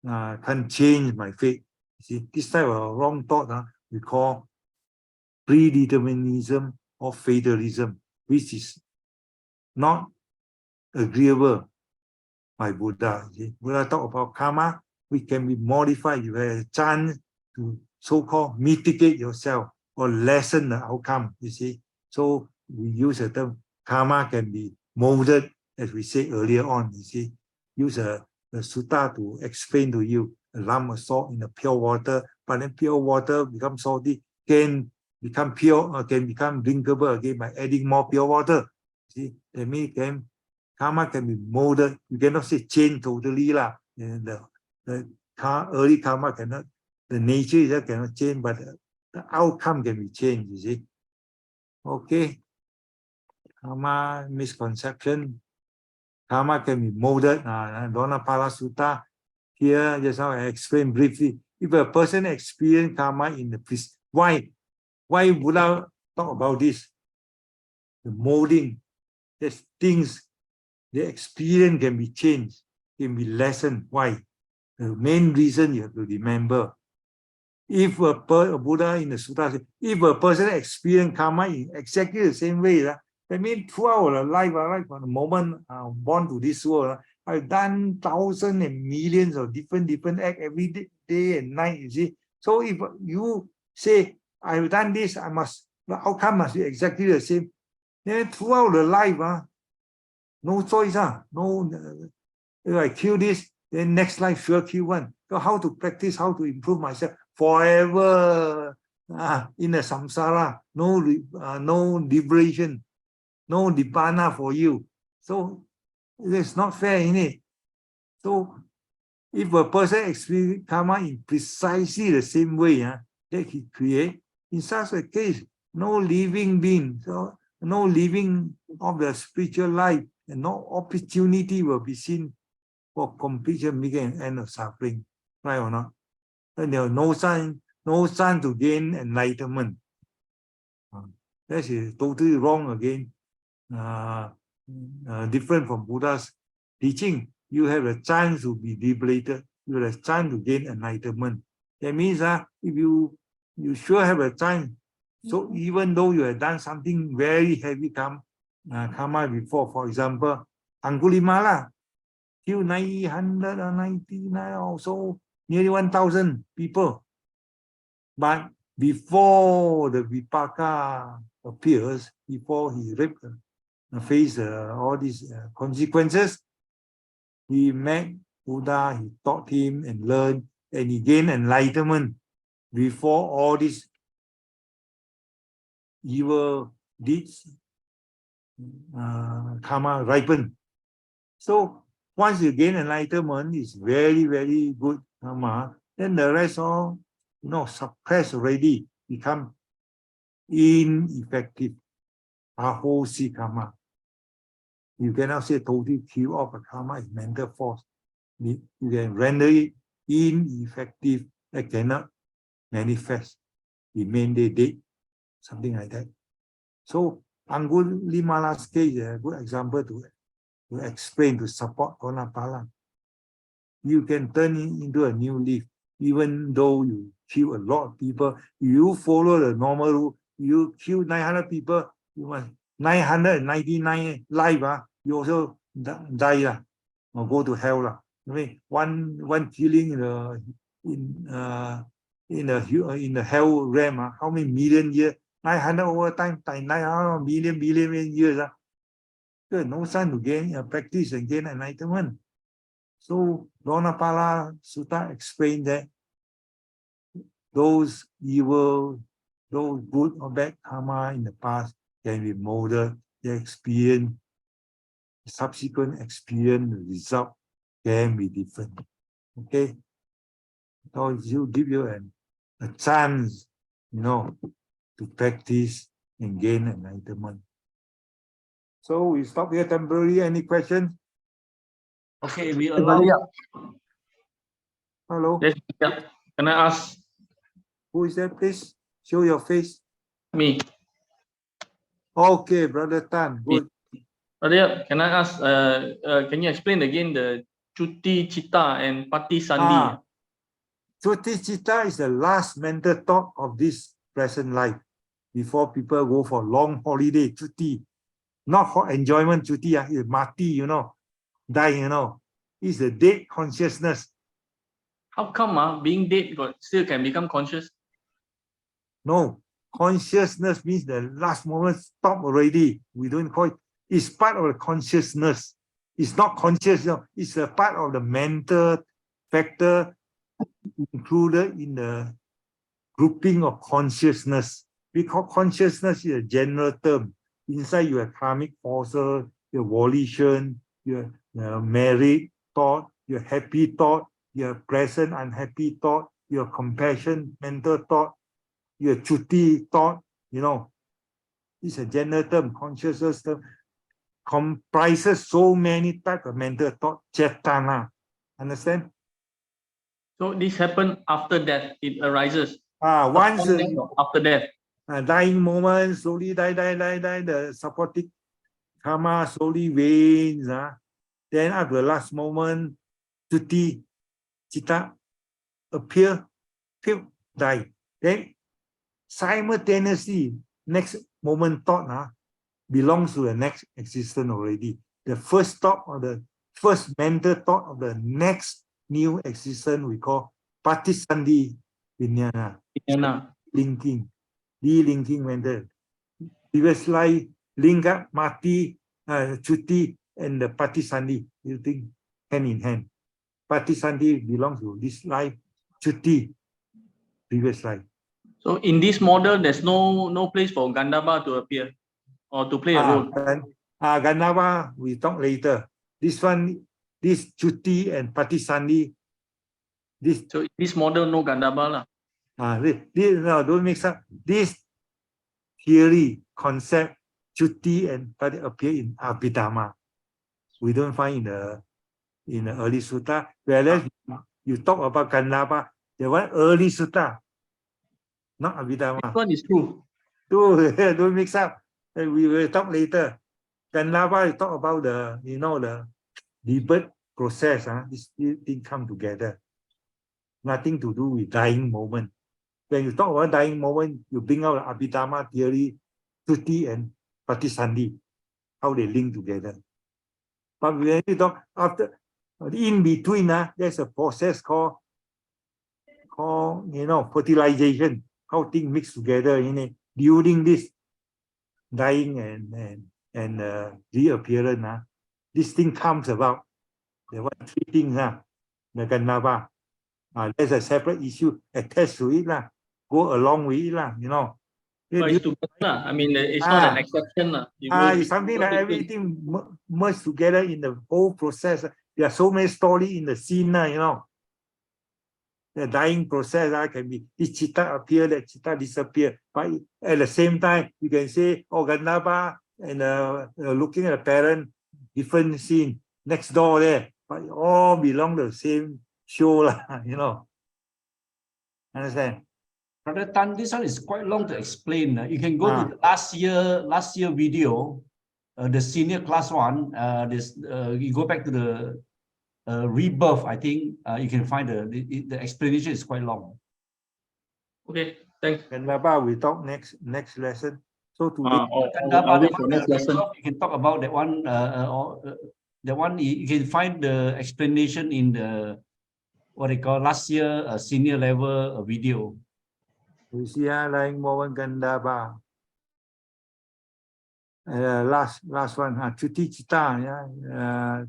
can't change my fate. See, this type of wrong thought we call predeterminism or fatalism, which is not agreeable by Buddha. See? Buddha talk about karma, which can be modified. You have a chance to so-called mitigate yourself or lessen the outcome, you see. So we use the term karma can be molded, as we said earlier on, you see. Use the sutta to explain to you a lump of salt in the pure water, but then pure water becomes salty, can become pure, can become drinkable again by adding more pure water. See, that means karma can be molded. You cannot say change totally lah. The early karma cannot, the nature itself cannot change, but the outcome can be changed, you see. Okay. Karma misconception. Karma can be molded. Donapala Sutta. Here, just now I explained briefly. If a person experience karma in the priest, why Buddha talk about this? The molding. There's things, the experience can be changed, can be lessened. Why? The main reason you have to remember. If a Buddha in the Sutta says, if a person experience karma in exactly the same way, that means throughout the life, right from the moment I'm born to this world, I've done thousands and millions of different acts every day and night, you see. So if you say, I've done this, the outcome must be exactly the same. Then throughout the life, no choice. No, if I kill this, then next life sure kill one. So how to practice, how to improve myself forever in the samsara, no liberation, no nibbana for you. So it's not fair, in it. So if a person experiences karma in precisely the same way that he creates, in such a case, no living being, so no living of the spiritual life, and no opportunity will be seen for completion, beginning, and end of suffering, right or not? And there are no sign to gain enlightenment. That is totally wrong again. Different from Buddha's teaching. You have a chance to be liberated. You have a chance to gain enlightenment. That means if you sure have a chance. So even though you have done something very heavy karma before, for example, Angulimala killed 999 or so, nearly 1,000 people. But before the Vipaka appears, before he faced all these consequences, he met Buddha, he taught him and learned, and he gained enlightenment before all these evil deeds, karma ripen. So once you gain enlightenment, it's very, very good karma. Then the rest all, suppressed already, become ineffective. Ahosi karma. You cannot say totally kill off a karma is mental force. You can render it ineffective. That cannot manifest. Remain dead, something like that. So Angulimala's case is a good example to explain, to support Gonapala. You can turn it into a new leaf, even though you kill a lot of people. You follow the normal rule. You kill 900 people, you must 999 life. You also die or go to hell. I mean, one killing in the hell realm. How many million years? 900 over time, 900 billion years. Good, no sign to gain practice and gain enlightenment. So Gonapala Sutta explained that those evil, those good or bad karma in the past can be molded. The experience, subsequent experience, the result can be different. Okay, so you give you a chance, to practice and gain enlightenment. So we stop here temporarily. Any questions? Okay, we allow. Hello. Yes, yeah. Can I ask? Who is that, please? Show your face. Me. Okay, Brother Tan. Good. Brother, can I ask? Can you explain again the Cuti Cita and Pati Sandi? Cuti Cita is the last mental thought of this present life before people go for long holiday. Cuti, not for enjoyment. Cuti, is mati, die, It's the dead consciousness. How come being dead still can become conscious? No, consciousness means the last moment stop already. We don't call it. It's part of the consciousness. It's not conscious. It's a part of the mental factor included in the grouping of consciousness. Because consciousness is a general term. Inside you have karmic forces, your volition, your merit thought, your happy thought, your present unhappy thought, your compassion mental thought, your cuti thought, It's a general term. Consciousness term comprises so many types of mental thought, cetana. Understand? So this happened after death. It arises. Once after death. Dying moment, slowly die, the supporting karma slowly wanes. Then at the last moment, cuti, cita appear, die. Then simultaneously, next moment thought belongs to the next existence already. The first thought or the first mental thought of the next new existence we call patisandi vijnana. Linking, delinking mental. Previous life, link up, mati, cuti, and the patisandi. You think hand in hand. Patisandhi belongs to this life, Chutti, previous life. So in this model, there's no place for Gandhava to appear or to play a role. Gandhava, we talk later. This one, this Chutti and Patisandhi, this. So in this model, no Gandhava lah. No, don't mix up. This theory, concept, Chutti and Pati appear in Abhidhamma. We don't find in the early sutta. Whereas you talk about Gandhava, the one early sutta, not Abhidhamma. This one is true. Don't mix up. We will talk later. Gandhava, you talk about the the rebirth process. This thing come together. Nothing to do with dying moment. When you talk about dying moment, you bring out the Abhidhamma theory, Chutti and Patisandhi, how they link together. But when you talk after, in between, there's a process called fertilization, how things mix together during this dying and reappearance. This thing comes about. There were three things, the Gandhava. There's a separate issue attached to it, go along with it, But it's together. I mean, it's not an exception. It's something like everything merged together in the whole process. There are so many stories in the scene, The dying process can be this chitta appear, that chitta disappear. But at the same time, you can say, Gandhava and looking at a parent, different scene next door there, but all belong to the same show, Understand? Brother Tan, this one is quite long to explain. You can go to the last year video, the senior class one. You go back to the rebirth. I think you can find the explanation is quite long. Okay, thanks. Gandhava, we talk next lesson. So today, Next lesson, you can talk about that one. The one you can find the explanation in the what they call last year senior level video. we see lying moment Gandhava. Last one, Chutti Chitta,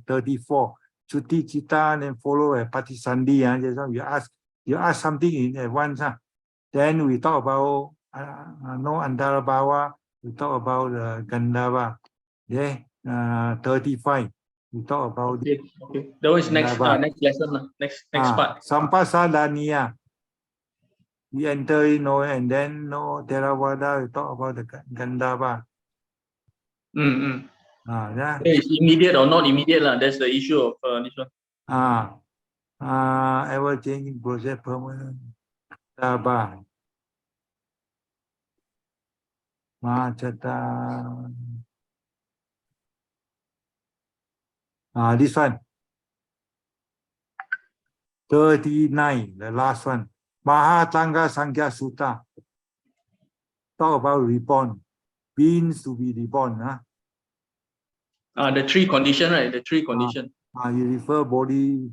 34. Chutti Chitta, then follow a Patisandhi. You ask something in advance. Then we talk about Andara Bhava. We talk about Gandhava. 35. We talk about okay. That was next lesson, next part. Sampasadaniya. We enter in, and then Theravada, we talk about the Gandhava. It's immediate or not immediate, that's the issue of this one. Ever changing process, permanent. Gandhava. Mahachata. This one. 39, the last one. Mahatanga Sankhya Sutta. Talk about reborn. Beings to be reborn. The three condition, right? The three condition. You refer body,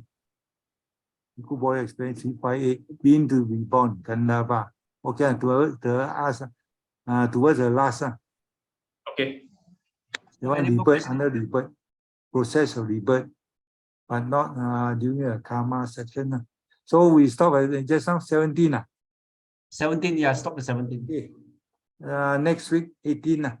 equal body experience 358, being to be born, Gandhava. Okay, towards the last. Okay. The one rebirth, under rebirth, process of rebirth, but not during the karma section. So we stop at just now 17. 17, yeah, stop at 17. Okay. Next week 18.